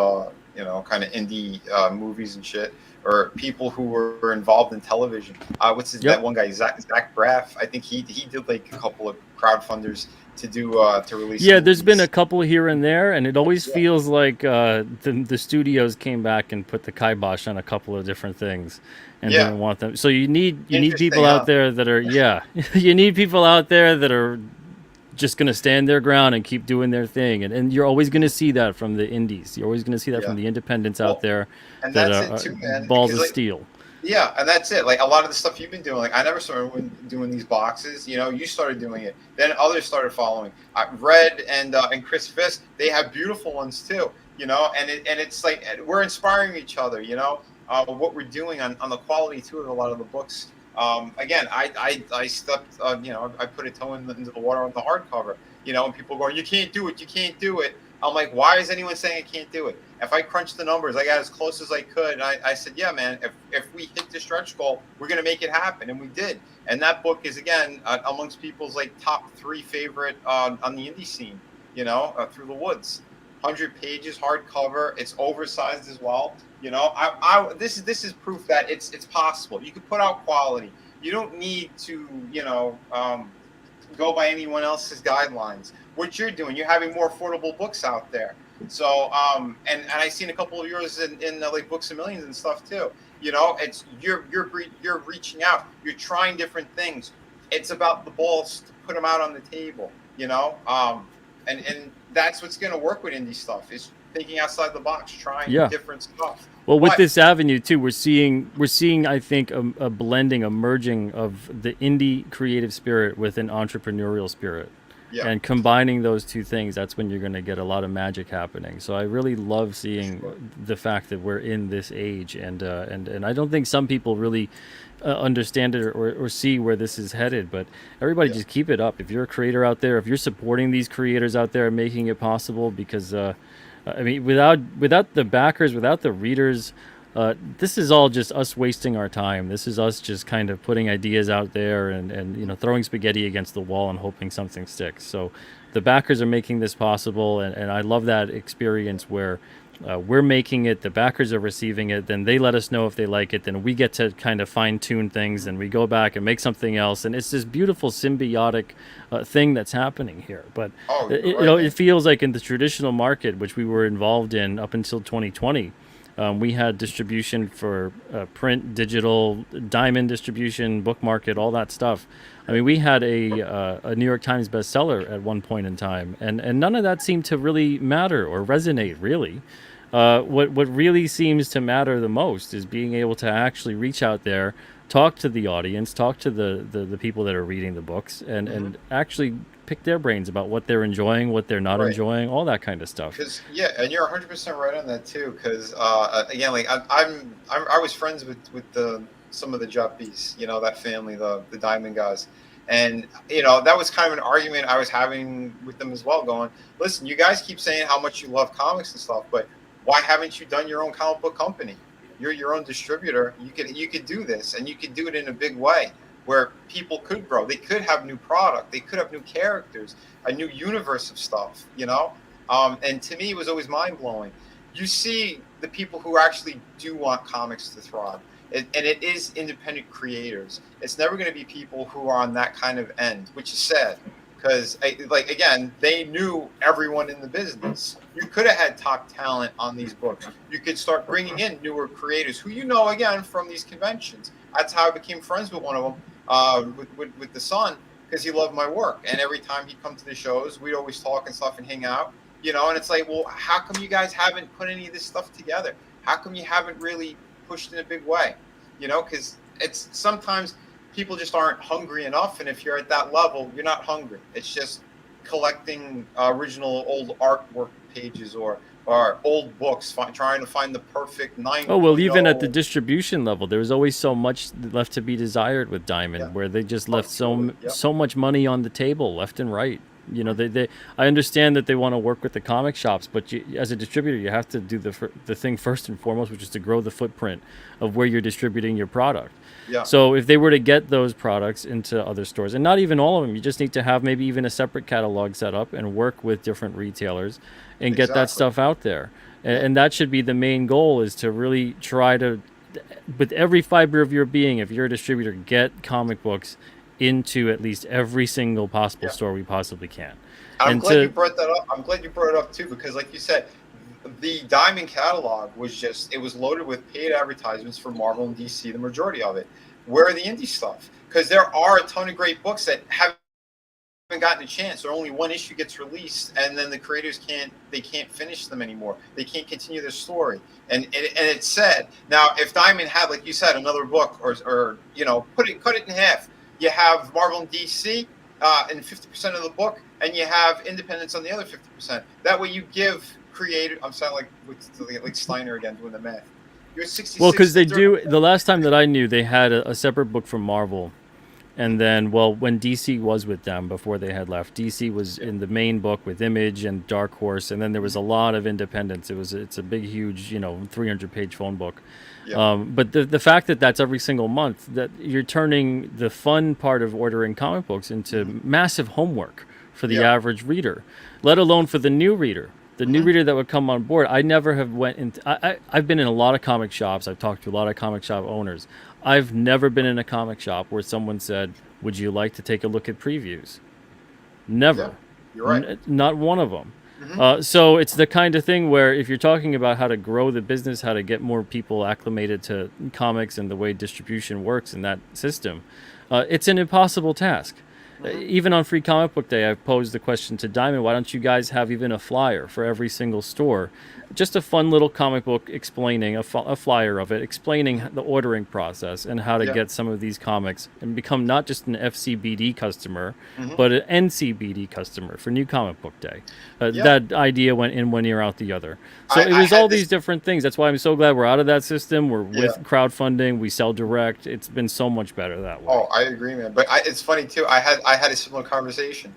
kind of indie movies and shit, or people who were involved in television. That Yep. one guy, Zach Braff? I think he did like a couple of crowdfunders to do to release. Yeah, there's been a movies. couple here and there, and it always Yeah. feels like the studios came back and put the kibosh on a couple of different things, and Yeah. didn't want them. So you need Interesting, people huh? out there that are you need people out there that are just going to stand their ground and keep doing their thing, and you're always going to see that from the indies. You're always going to see that Yeah. from the independents Well, out there and that that's are it too, man. balls Because of like, steel. yeah, and that's it. Like a lot of the stuff you've been doing, like I never started doing these boxes. You know, you started doing it, then others started following. Red and Chris Fisk, they have beautiful ones too. You know, and it's like we're inspiring each other. You know, what we're doing on the quality too of a lot of the books. Again, I stepped, I put a toe into the water on the hardcover. You know, and people going, you can't do it, you can't do it. I'm like, why is anyone saying I can't do it? If I crunched the numbers, I got as close as I could. And I said, yeah, man, if we hit the stretch goal, we're going to make it happen. And we did. And that book is, again, amongst people's like top 3 favorite on the indie scene, Through the Woods. 100 pages, hardcover. It's oversized as well. You know, this is proof that it's possible. You can put out quality. You don't need to, go by anyone else's guidelines. What you're doing, you're having more affordable books out there. So, and I seen a couple of yours in like Books of Millions and stuff too. You know, it's you're reaching out. You're trying different things. It's about the balls to put them out on the table. And that's what's going to work with indie stuff is thinking outside the box, trying different stuff. Well, with this avenue too, we're seeing I think a blending, a merging of the indie creative spirit with an entrepreneurial spirit. Yeah. And combining those two things, that's when you're going to get a lot of magic happening. So I really love seeing the fact that we're in this age, and I don't think some people really understand it or see where this is headed. But everybody just keep it up. If you're a creator out there, if you're supporting these creators out there and making it possible, because I mean, without the backers, without the readers, this is all just us wasting our time. This is us just kind of putting ideas out there and throwing spaghetti against the wall and hoping something sticks. So the backers are making this possible, and I love that experience where we're making it, the backers are receiving it, then they let us know if they like it, then we get to kind of fine-tune things, and we go back and make something else, and it's this beautiful symbiotic thing that's happening here. But it feels like in the traditional market, which we were involved in up until 2020, we had distribution for print, digital, diamond distribution, book market, all that stuff. I mean, we had a New York Times bestseller at one point in time, and none of that seemed to really matter or resonate, really. What really seems to matter the most is being able to actually reach out there, talk to the audience, talk to the people that are reading the books, and actually pick their brains about what they're enjoying, what they're not enjoying, all that kind of stuff. Because and you're 100% right on that too. Because again, like I was friends with some of the Juppies, that family, the Diamond guys, and that was kind of an argument I was having with them as well. Going, listen, you guys keep saying how much you love comics and stuff, but why haven't you done your own comic book company? You're your own distributor. You could do this, and you could do it in a big way, where people could grow. They could have new product. They could have new characters, a new universe of stuff, And to me, it was always mind-blowing. You see the people who actually do want comics to thrive. And it is independent creators. It's never going to be people who are on that kind of end, which is sad. Because, again, they knew everyone in the business. You could have had top talent on these books. You could start bringing in newer creators who again, from these conventions. That's how I became friends with one of them, with the son, because he loved my work. And every time he'd come to the shows, we'd always talk and stuff and hang out, and it's like, well, how come you guys haven't put any of this stuff together? How come you haven't really pushed in a big way? Because it's sometimes people just aren't hungry enough. And if you're at that level, you're not hungry. It's just collecting original old artwork pages or or old books, trying to find the perfect 9.0. Oh, well, even at the distribution level, there was always so much left to be desired with Yeah. Diamond, where they just Oh, left truly. Yep. so much money on the table, left and right. You know, I understand that they want to work with the comic shops, but as a distributor, you have to do the thing first and foremost, which is to grow the footprint of where you're distributing your product. Yeah. So if they were to get those products into other stores, and not even all of them, you just need to have maybe even a separate catalog set up and work with different retailers and get that Exactly. stuff out there. Yeah. And that should be the main goal, is to really try to, with every fiber of your being, if you're a distributor, get comic books into at least every single possible store we possibly can. I'm glad you brought that up. I'm glad you brought it up too, because like you said, the Diamond catalog it was loaded with paid advertisements for Marvel and DC, the majority of it. Where are the indie stuff? Because there are a ton of great books that haven't gotten a chance, or only one issue gets released, and then the creators can't finish them anymore. They can't continue their story, and it's sad. Now, if Diamond had, like you said, another book, or cut it in half. You have Marvel and DC in 50% of the book, and you have independents on the other 50%. That way, you give creative. I'm sounding like Steiner again doing the math. You're 66. Well, because they do. The last time that I knew, they had a separate book from Marvel. And then, when DC was with them before they had left, DC was in the main book with Image and Dark Horse, and then there was a lot of independents. It's a big, huge, 300-page phone book. Yeah. But the fact that that's every single month, that you're turning the fun part of ordering comic books into massive homework for the average reader, let alone for the new reader. The new reader that would come on board. I never have went into. I've been in a lot of comic shops. I've talked to a lot of comic shop owners. I've never been in a comic shop where someone said, "Would you like to take a look at previews?" Never. Yeah, you're right. Not one of them. So it's the kind of thing where, if you're talking about how to grow the business, how to get more people acclimated to comics and the way distribution works in that system, it's an impossible task. Even on Free Comic Book Day, I've posed the question to Diamond, why don't you guys have even a flyer for every single store? Just a fun little comic book explaining, a flyer of it, explaining the ordering process and how to get some of these comics and become not just an FCBD customer, but an NCBD customer for New Comic Book Day. That idea went in one ear, out the other. So it was all these different things. That's why I'm so glad we're out of that system. We're with crowdfunding. We sell direct. It's been so much better that way. Oh, I agree, man. But it's funny, too. I had a similar conversation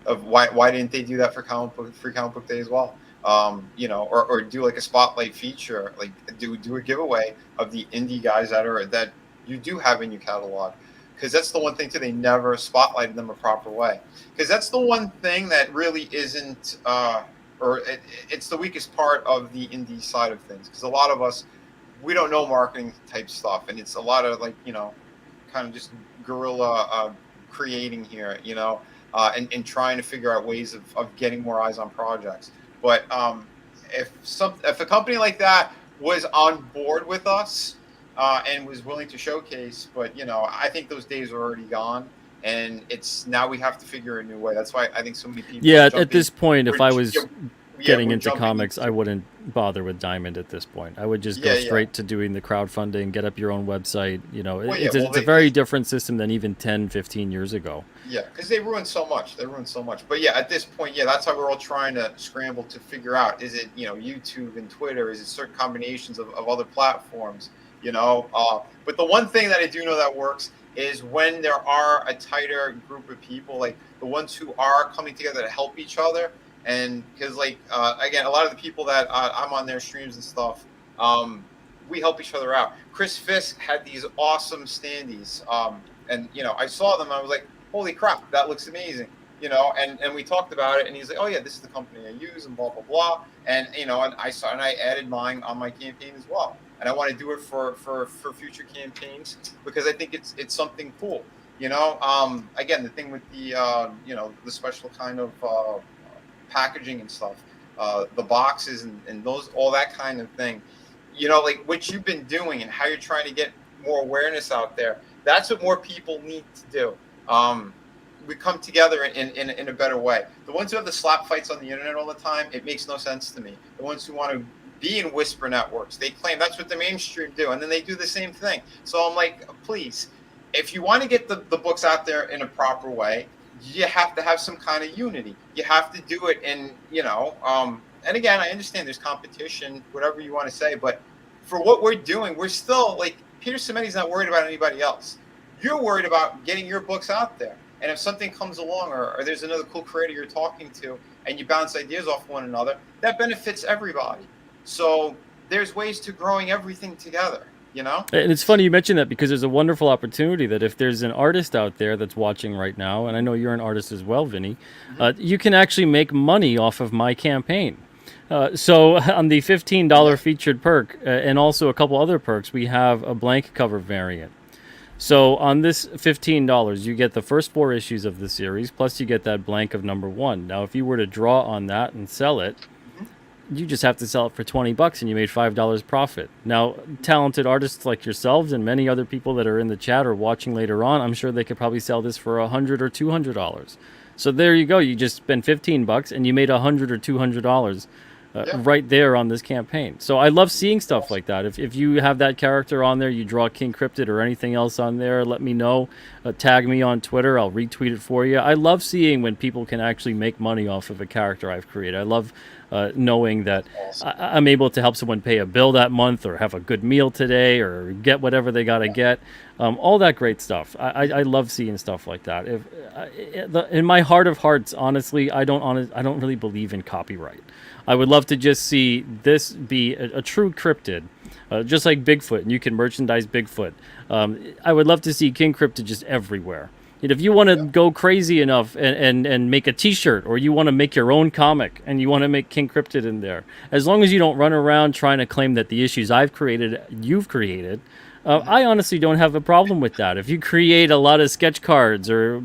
of why didn't they do that for Free Comic Book Day as well? Or do like a spotlight feature, like do a giveaway of the indie guys that you do have in your catalog, because that's the one thing too, they never spotlighted them a proper way, because that's the one thing that really isn't it's the weakest part of the indie side of things, because a lot of us, we don't know marketing type stuff, and it's a lot of kind of just guerrilla creating here, and trying to figure out ways of getting more eyes on projects. But if a company like that was on board with us and was willing to showcase, but I think those days are already gone, and it's now we have to figure a new way. That's why I think so many people. Yeah, at this point, if I was getting into comics, I wouldn't bother with Diamond at this point. I would just go straight to doing the crowdfunding, get up your own website. It's a very different system than even 10, 15 years ago. Yeah, because they ruined so much. But yeah, at this point, that's how we're all trying to scramble to figure out, is it, YouTube and Twitter? Is it certain combinations of other platforms? But the one thing that I do know that works is when there are a tighter group of people, like the ones who are coming together to help each other. And because again, a lot of the people that I'm on their streams and stuff, we help each other out. Chris Fisk had these awesome standees, and I saw them, I was like, holy crap, that looks amazing, and we talked about it, and he's like, oh yeah, this is the company I use, and blah blah blah, and and I added mine on my campaign as well, and I want to do it for future campaigns, because I think it's something cool, again, the thing with the the special kind of packaging and stuff, the boxes and those, all that kind of thing, like what you've been doing and how you're trying to get more awareness out there. That's what more people need to do. We come together in a better way. The ones who have the slap fights on the internet all the time, it makes no sense to me. The ones who want to be in whisper networks, they claim that's what the mainstream do, and then they do the same thing. So I'm like, please, if you want to get the books out there in a proper way, you have to have some kind of unity. You have to do it in, and again, I understand there's competition, whatever you want to say, but for what we're doing, we're still like Peter Simeti's not worried about anybody else. You're worried about getting your books out there. And if something comes along, or there's another cool creator you're talking to, and you bounce ideas off one another, that benefits everybody. So there's ways to growing everything together, you know? And it's funny you mentioned that, because there's a wonderful opportunity that if there's an artist out there that's watching right now, and I know you're an artist as well, Vinny, you can actually make money off of my campaign. So on the $15 featured perk, and also a couple other perks, we have a blank cover variant. So on this $15, you get the first 4 issues of the series, plus you get that blank of number 1. Now, if you were to draw on that and sell it, you just have to sell it for $20 and you made $5 profit. Now, talented artists like yourselves and many other people that are in the chat or watching later on, I'm sure they could probably sell this for $100 or $200. So there you go. You just spent $15 and you made $100 or $200 right there on this campaign. So I love seeing stuff like that. If you have that character on there, you draw King Cryptid or anything else on there, let me know. Tag me on Twitter. I'll retweet it for you. I love seeing when people can actually make money off of a character I've created. I love knowing that I'm able to help someone pay a bill that month, or have a good meal today, or get whatever they got to get. All that great stuff. I love seeing stuff like that. In my heart of hearts, honestly, I don't really believe in copyright. I would love to just see this be a true cryptid, just like Bigfoot, and you can merchandise Bigfoot. I would love to see King Cryptid just everywhere. And if you want to go crazy enough and make a T-shirt, or you want to make your own comic and you want to make King Cryptid in there, as long as you don't run around trying to claim that the issues I've created, you've created, I honestly don't have a problem with that. If you create a lot of sketch cards or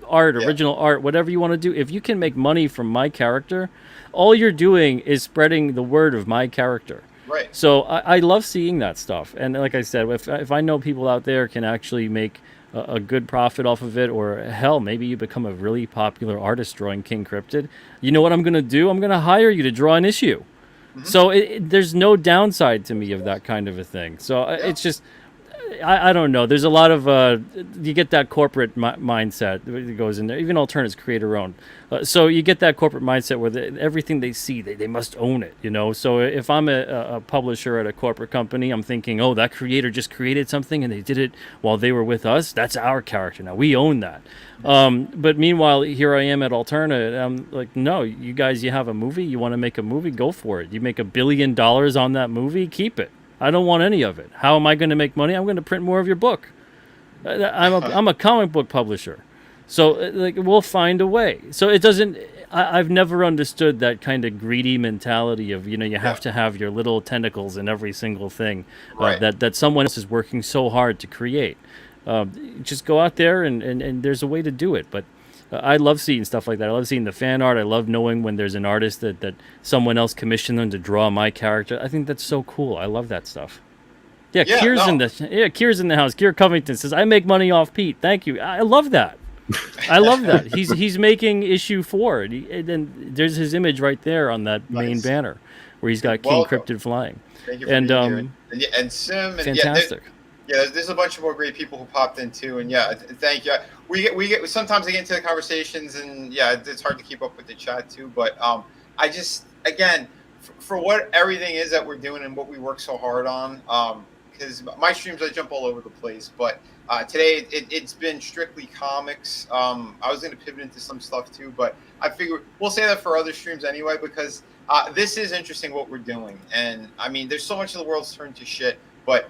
art, original art, whatever you want to do, if you can make money from my character, all you're doing is spreading the word of my character. Right. So I love seeing that stuff. And like I said, if I know people out there can actually make a good profit off of it, or hell, maybe you become a really popular artist drawing King Cryptid, you know what I'm going to do? I'm going to hire you to draw an issue. So there's no downside to me of that kind of a thing. So it's just, I don't know. There's a lot of, you get that corporate mindset that goes in there. Even Alternatives create their own. So you get that corporate mindset where everything they see, they must own it, you know? So if I'm a publisher at a corporate company, I'm thinking, oh, that creator just created something and they did it while they were with us. That's our character now. We own that. But meanwhile, here I am at Alterna. I'm like, no, you guys, you have a movie. You want to make a movie? Go for it. You make $1 billion on that movie? Keep it. I don't want any of it. How am I going to make money? I'm going to print more of your book. I'm a comic book publisher. So like, we'll find a way. So it doesn't, I've never understood that kind of greedy mentality of, you know, you have to have your little tentacles in every single thing that someone else is working so hard to create. Just go out there and there's a way to do it. But I love seeing stuff like that. I love seeing the fan art. I love knowing when there's an artist that someone else commissioned them to draw my character. I think that's so cool. I love that stuff. Yeah, Kier's in the house. Kier Covington says, I make money off Pete. Thank you. I love that. I love that. He's making issue 4. And there's his image right there on that main banner where he's got King Cryptid flying. Thank you for being here. And Sim. And fantastic. There's a bunch of more great people who popped in too, and thank you. We get sometimes I get into the conversations, and it's hard to keep up with the chat too. But I just, again, for what everything is that we're doing and what we work so hard on, because my streams I jump all over the place. But today it's been strictly comics. I was going to pivot into some stuff too, but I figure we'll say that for other streams anyway, because this is interesting what we're doing, and I mean, there's so much of the world's turned to shit, but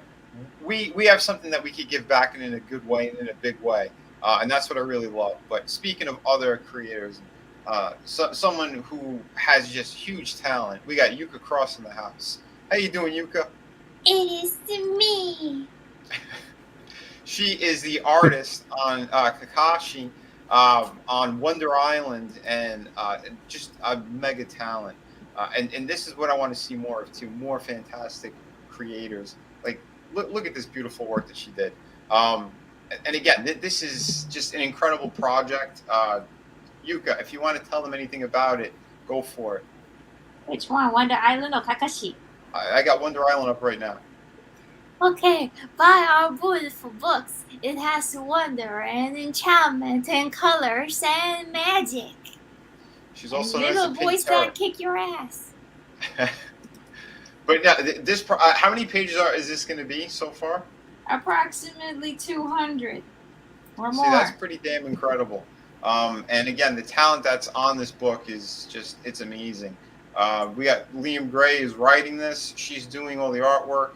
we have something that we could give back in a good way and in a big way, and that's what I really love. But speaking of other creators, someone who has just huge talent, we got Yuka Cross in the house. How you doing, Yuka? It is me. She is the artist on Kakashi, on Wonder Island, and just a mega talent. And this is what I want to see more of too, more fantastic creators. Like, look at this beautiful work that she did. And again, this is just an incredible project. Yuka, if you want to tell them anything about it, go for it. Which one, Wonder Island or Kakashi? I got Wonder Island up right now. Okay, buy our beautiful books. It has wonder and enchantment and colors and magic. She's also and little boys that kick your ass. But yeah, this how many pages is this going to be so far? Approximately 200 or See, that's more. pretty damn incredible. And again, the talent that's on this book is just, it's amazing. We got Liam Gray is writing this. She's doing all the artwork.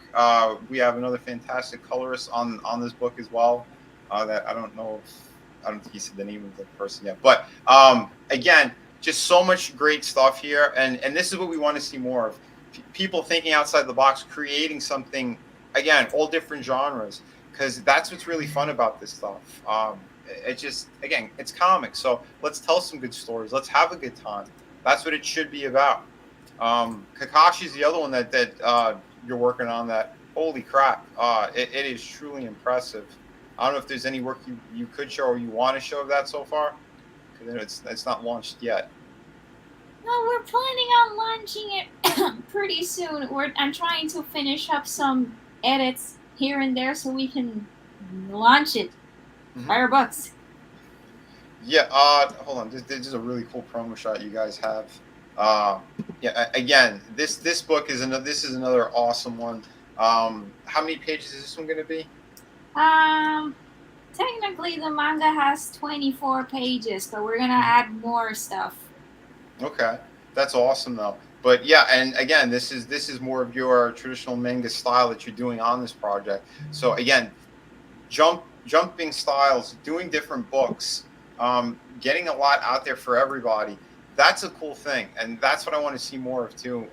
We have another fantastic colorist on this book as well. That I don't know if, I don't think he said the name of the person yet. But again, just so much great stuff here. And this is what we want to see more of. People thinking outside the box, creating something, again, all different genres, because that's what's really fun about this stuff. It just, again, it's comics, so let's tell some good stories. Let's have a good time. That's what it should be about. Kakashi's the other one that you're working on. That, holy crap, it is truly impressive. I don't know if there's any work you could show or you want to show of that so far, because it's not launched yet. No, we're planning on launching it pretty soon. I'm trying to finish up some edits here and there so we can launch it. Fire bucks. Yeah, hold on. This is a really cool promo shot you guys have. Yeah, again, this book is another awesome one. How many pages is this one going to be? Technically the manga has 24 pages, but we're gonna add more stuff. Okay, that's awesome though. But yeah, and again, this is more of your traditional manga style that you're doing on this project. So again, jumping styles, doing different books, getting a lot out there for everybody. That's a cool thing, and that's what I want to see more of too,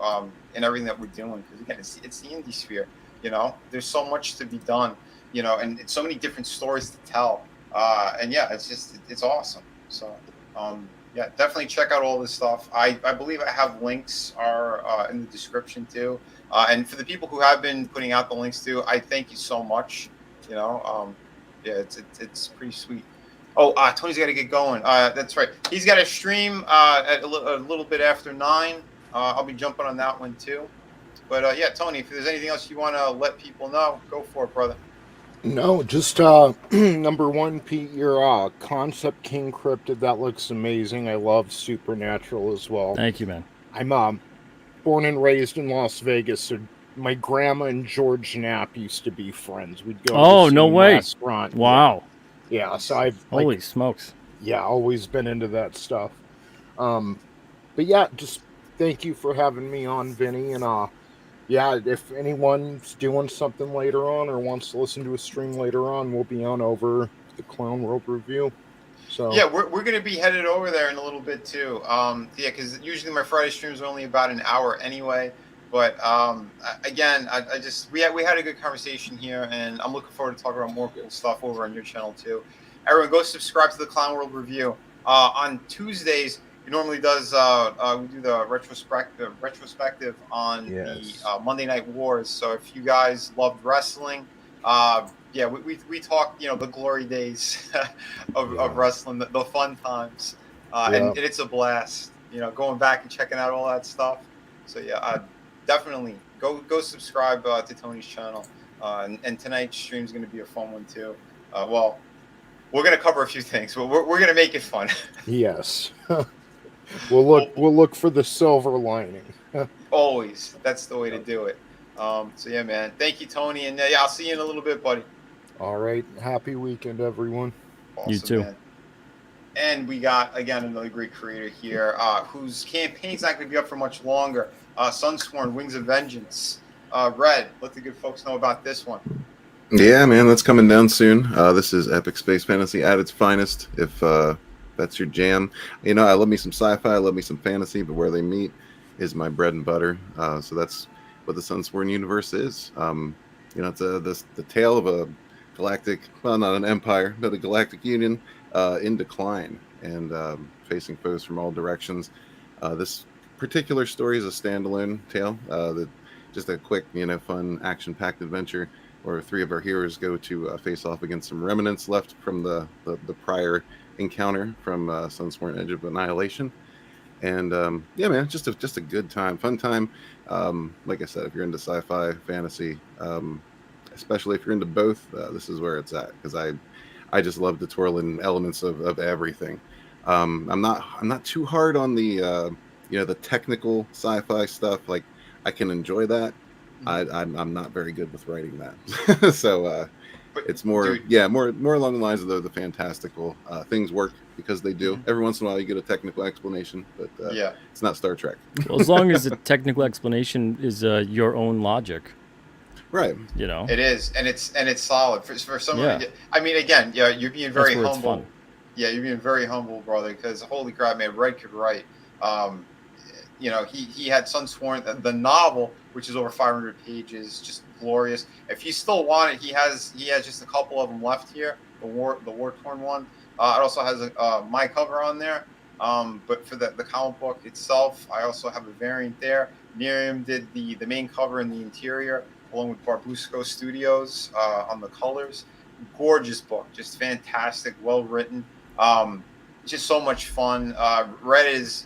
in everything that we're doing. Because again, it's the indie sphere. You know, there's so much to be done. You know, and it's so many different stories to tell. And yeah, it's awesome. So yeah, definitely check out all this stuff. I believe I have links are in the description too. And for the people who have been putting out the links too, I thank you so much. You know, yeah, it's pretty sweet. Oh, Tony's got to get going. That's right. He's got a stream at a little bit after 9. I'll be jumping on that one too. But yeah, Tony, if there's anything else you want to let people know, go for it, brother. No, just number one, Pete, your concept King Cryptid, that looks amazing. I love Supernatural as well. Thank you, man. I'm born and raised in Las Vegas, so my grandma and George Knapp used to be friends. We'd go to the no same way. restaurant. Wow. Yeah, so I've Holy smokes. Yeah, always been into that stuff. But yeah, just thank you for having me on, Vinny, and yeah, if anyone's doing something later on or wants to listen to a stream later on, we'll be on over the Clown World Review. So yeah, we're going to be headed over there in a little bit too. Yeah, because usually my Friday streams are only about an hour anyway. But again, I just we had a good conversation here, and I'm looking forward to talking about more cool stuff over on your channel too. Everyone, go subscribe to the Clown World Review. On Tuesdays, he normally does we do the retrospective on the Monday Night Wars. So if you guys loved wrestling, yeah, we talk, you know, the glory days of wrestling, the fun times, and it's a blast, you know, going back and checking out all that stuff. So yeah, definitely go subscribe to Tony's channel, and tonight's stream is going to be a fun one too. Well, we're going to cover a few things, but we're going to make it fun. Yes. We'll look for the silver lining. Always. That's the way to do it. So yeah, man. Thank you, Tony. And yeah, I'll see you in a little bit, buddy. All right. Happy weekend, everyone. Awesome, you too. Man. And we got, again, another great creator here whose campaign's not going to be up for much longer. Sunsworn, Wings of Vengeance. Red, let the good folks know about this one. Yeah, man, that's coming down soon. This is epic space fantasy at its finest. If that's your jam, you know, I love me some sci-fi, I love me some fantasy, but where they meet is my bread and butter. So that's what the Sunsworn universe is. You know, it's the tale of a galactic, well, not an empire, but a galactic union in decline and facing foes from all directions. This particular story is a standalone tale. That just a quick, you know, fun, action-packed adventure where 3 of our heroes go to face off against some remnants left from the prior encounter from Sunsworn Edge of Annihilation. And yeah, man, just a good time, fun time. Like I said, if you're into sci-fi, fantasy, especially if you're into both, this is where it's at, because I just love the twirling elements of everything. I'm not too hard on the the technical sci-fi stuff, like I can enjoy that. I'm not very good with writing that. So But it's more, dude, more along the lines of the fantastical things work because they do. Every once in a while you get a technical explanation, but yeah. it's not Star Trek. Well, as long as the technical explanation is your own logic, Right. It is, and it's solid for someone. Yeah. I mean, again, yeah, you're being That's very where it's humble. fun. Yeah, you're being very humble, brother. Because holy crap, man, Red could write. Um, he had Sun Sworn, the novel, which is over 500 pages, just glorious. If you still want it, he has just a couple of them left here. The war torn one. It also has my cover on there. But for the comic book itself, I also have a variant there. Miriam did the main cover and the interior, along with Barbusco Studios on the colors. Gorgeous book, just fantastic, well written. Just so much fun.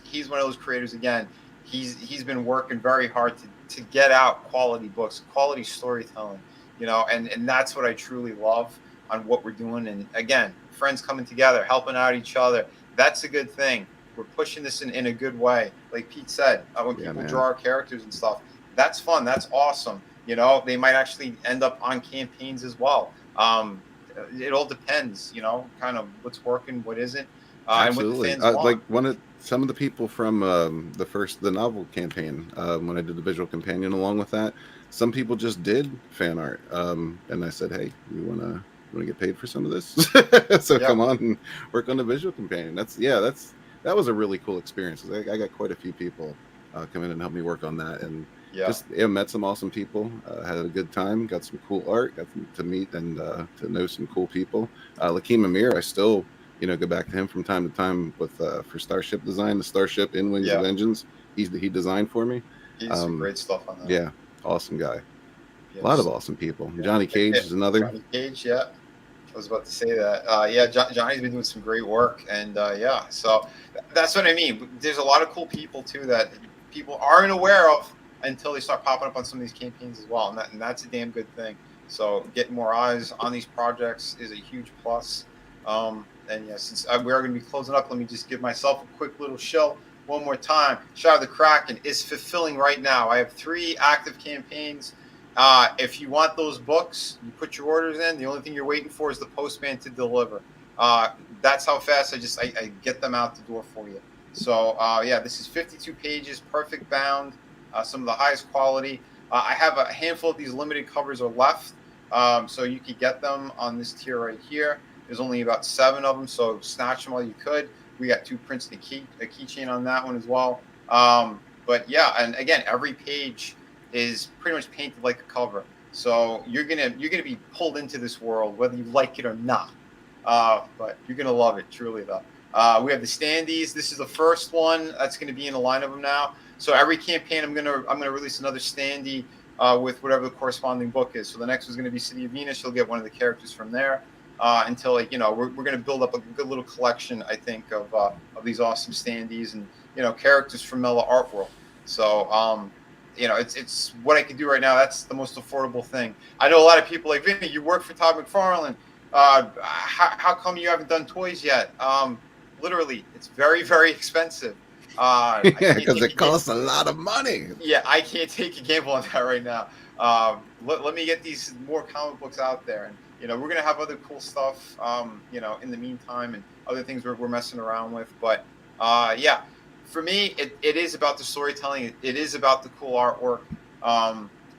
He's one of those creators again. He's been working very hard to get out quality books, quality storytelling, and that's what I truly love on what we're doing. And again, friends coming together, helping out each other. That's a good thing. We're pushing this in a good way. Like Pete said, when people draw our characters and stuff, that's fun. That's awesome. They might actually end up on campaigns as well. It all depends, kind of what's working, what isn't. And what the Absolutely. fans want. Like some of the people from the novel campaign, when I did the visual companion along with that, some people just did fan art. And I said, hey, you wanna get paid for some of this? So come on and work on the visual companion. That was a really cool experience. I got quite a few people come in and help me work on that, and met some awesome people, had a good time, got some cool art, got to meet and to know some cool people. Lakeem Amir, I still go back to him from time to time with for Starship design, the Starship in Wings of Vengeance. He designed for me. He did some great stuff on that. Yeah, awesome guy. A lot of awesome people. Johnny Cage is another. Johnny Cage, yeah. I was about to say that. Johnny's been doing some great work, and so that's what I mean. There's a lot of cool people too that people aren't aware of until they start popping up on some of these campaigns as well, and that's a damn good thing. So getting more eyes on these projects is a huge plus. And since we are going to be closing up, let me just give myself a quick little show one more time. Shadow of the Kraken is fulfilling right now. I have 3 active campaigns. If you want those books, you put your orders in. The only thing you're waiting for is the postman to deliver. That's how fast I get them out the door for you. So this is 52 pages, perfect bound, some of the highest quality. I have a handful of these limited covers are left, so you could get them on this tier right here. There's only about 7 of them, so snatch them while you could. We got 2 prints and a keychain on that one as well. But yeah, and again, every page is pretty much painted like a cover. So you're gonna be pulled into this world, whether you like it or not. But you're gonna love it, truly though. We have the standees. This is the first one that's gonna be in a line of them now. So every campaign, I'm gonna release another standee with whatever the corresponding book is. So the next one's gonna be City of Venus. You'll get one of the characters from there. Until we're going to build up a good little collection, I think, of these awesome standees and characters from Mela Art World. So it's what I can do right now. That's the most affordable thing. I know a lot of people like Vinny. You work for Todd McFarlane. How come you haven't done toys yet? Literally, it's very, very expensive. Because it costs a lot of money. Yeah, I can't take a gamble on that right now. Let me get these more comic books out there, and we're gonna have other cool stuff, in the meantime, and other things we're messing around with. But for me, it is about the storytelling. It is about the cool artwork.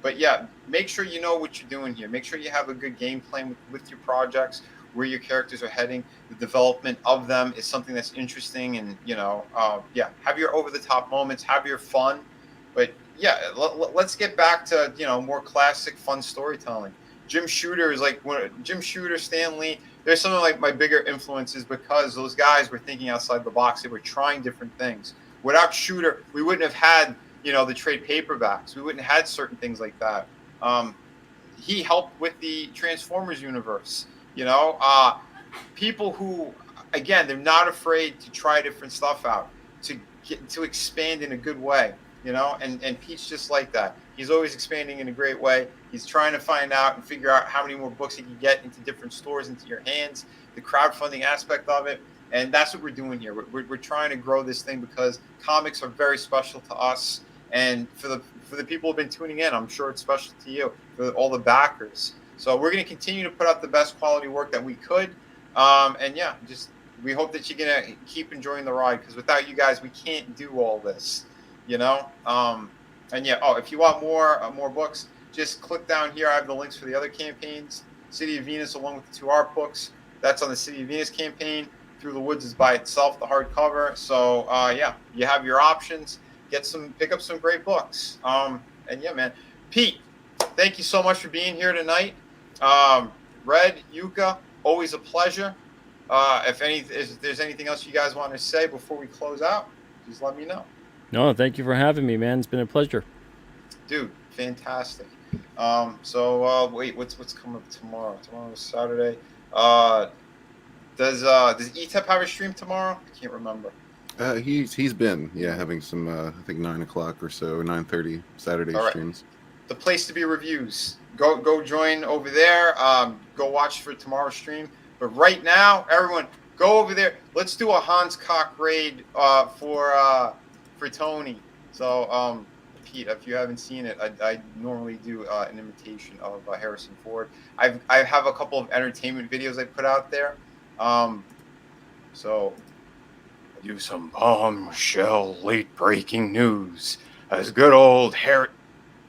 But yeah, make sure you know what you're doing here. Make sure you have a good game plan with your projects, where your characters are heading. The development of them is something that's interesting, and have your over-the-top moments, have your fun. But let's get back to more classic fun storytelling. Jim Shooter is Jim Shooter, Stan Lee. There's some of my bigger influences because those guys were thinking outside the box. They were trying different things. Without Shooter, we wouldn't have had the trade paperbacks. We wouldn't have had certain things like that. He helped with the Transformers universe. People who, again, they're not afraid to try different stuff out, to expand in a good way. And Pete's just like that. He's always expanding in a great way. He's trying to find out and figure out how many more books he can get into different stores, into your hands. The crowdfunding aspect of it, And that's what we're doing here. We're trying to grow this thing because comics are very special to us. And for the people who've been tuning in, I'm sure it's special to you, for all the backers. So we're going to continue to put out the best quality work that we could. And yeah, just we hope that you're going to keep enjoying the ride, because without you guys, we can't do all this, you know? And yeah, if you want more books, just click down here. I have the links for the other campaigns. City of Venus, along with the 2 art books. That's on the City of Venus campaign. Through the Woods is by itself, the hardcover. So yeah, you have your options. Pick up some great books. And yeah, man, Pete, thank you so much for being here tonight. Red, Yuka, always a pleasure. If there's anything else you guys want to say before we close out, just let me know. No, thank you for having me, man. It's been a pleasure. Dude, fantastic. Wait, what's coming up tomorrow? Tomorrow's Saturday. Does ETEP have a stream tomorrow? I can't remember. He's been having some I think 9 o'clock or so, 9:30 Saturday streams. The place to be, reviews. Go join over there. Go watch for tomorrow's stream. But right now, everyone, go over there. Let's do a Hans Cock raid for Tony. So Pete, if you haven't seen it, I normally do an imitation of Harrison Ford. I have a couple of entertainment videos I put out there. So I do some bombshell late breaking news as good old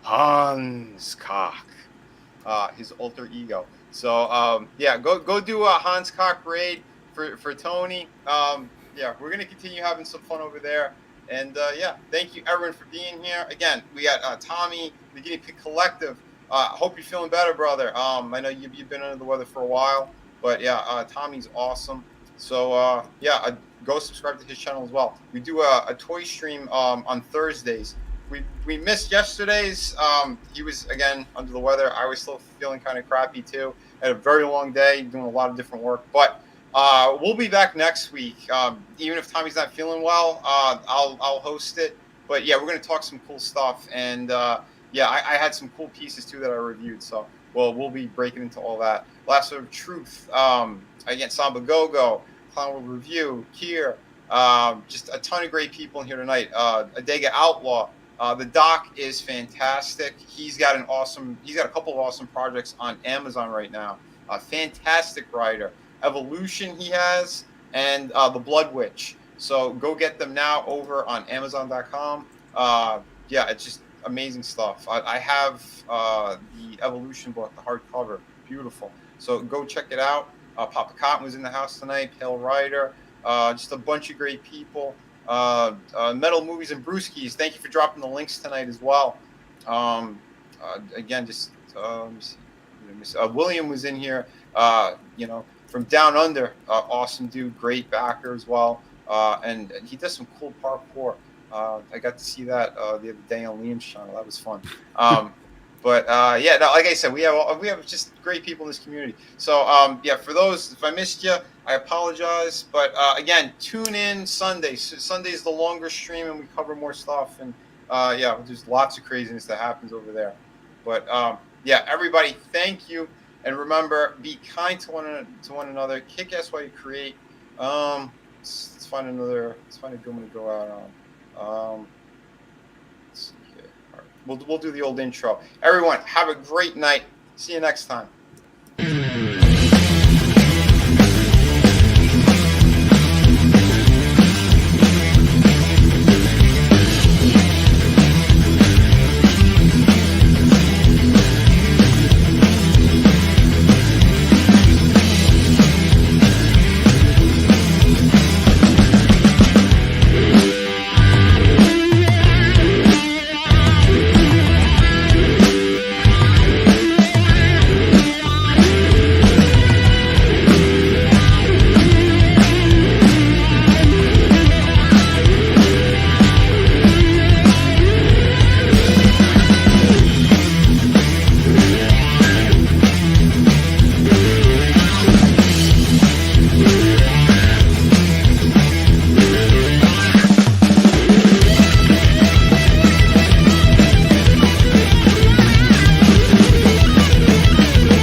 Hans Cock, his alter ego. So yeah, go do a Hans Cock raid for Tony. Yeah, we're gonna continue having some fun over there. And yeah, thank you everyone for being here. Again, we got Tommy, the Guinea Pig Collective. Hope you're feeling better, brother. I know you've been under the weather for a while, but yeah, Tommy's awesome. So yeah, go subscribe to his channel as well. We do a toy stream on Thursdays. We missed yesterday's. He was again under the weather. I was still feeling kind of crappy too. Had a very long day, doing a lot of different work, but we'll be back next week. Even if Tommy's not feeling well, I'll host it. But yeah, we're gonna talk some cool stuff, and yeah, I had some cool pieces too that I reviewed. So we'll be breaking into all that. Last of Truth. Again, Samba Gogo, Clown World Review, Kier. Just a ton of great people in here tonight. Adega Outlaw. The doc is fantastic. He's got a couple of awesome projects on Amazon right now. A fantastic writer. Evolution he has, and The Blood Witch. So go get them now over on Amazon.com. Yeah, it's just amazing stuff. I have the Evolution book, the hardcover, beautiful. So go check it out. Papa Cotton was in the house tonight. Pale Rider, just a bunch of great people. Metal Movies and Brewskis, thank you for dropping the links tonight as well. Again, just William was in here. From Down Under, awesome dude, great backer as well, and he does some cool parkour. I got to see that the other day on Liam's channel. That was fun. But yeah, no, like I said, we have just great people in this community. So yeah, for those, if I missed you, I apologize. But again, tune in Sunday. So Sunday is the longer stream, and we cover more stuff. And yeah, there's lots of craziness that happens over there. But yeah, everybody, thank you. And remember, be kind to one another. Kick ass while you create. Let's find a good one to go out on. Let's see here. All right. We'll do the old intro. Everyone, have a great night. See you next time.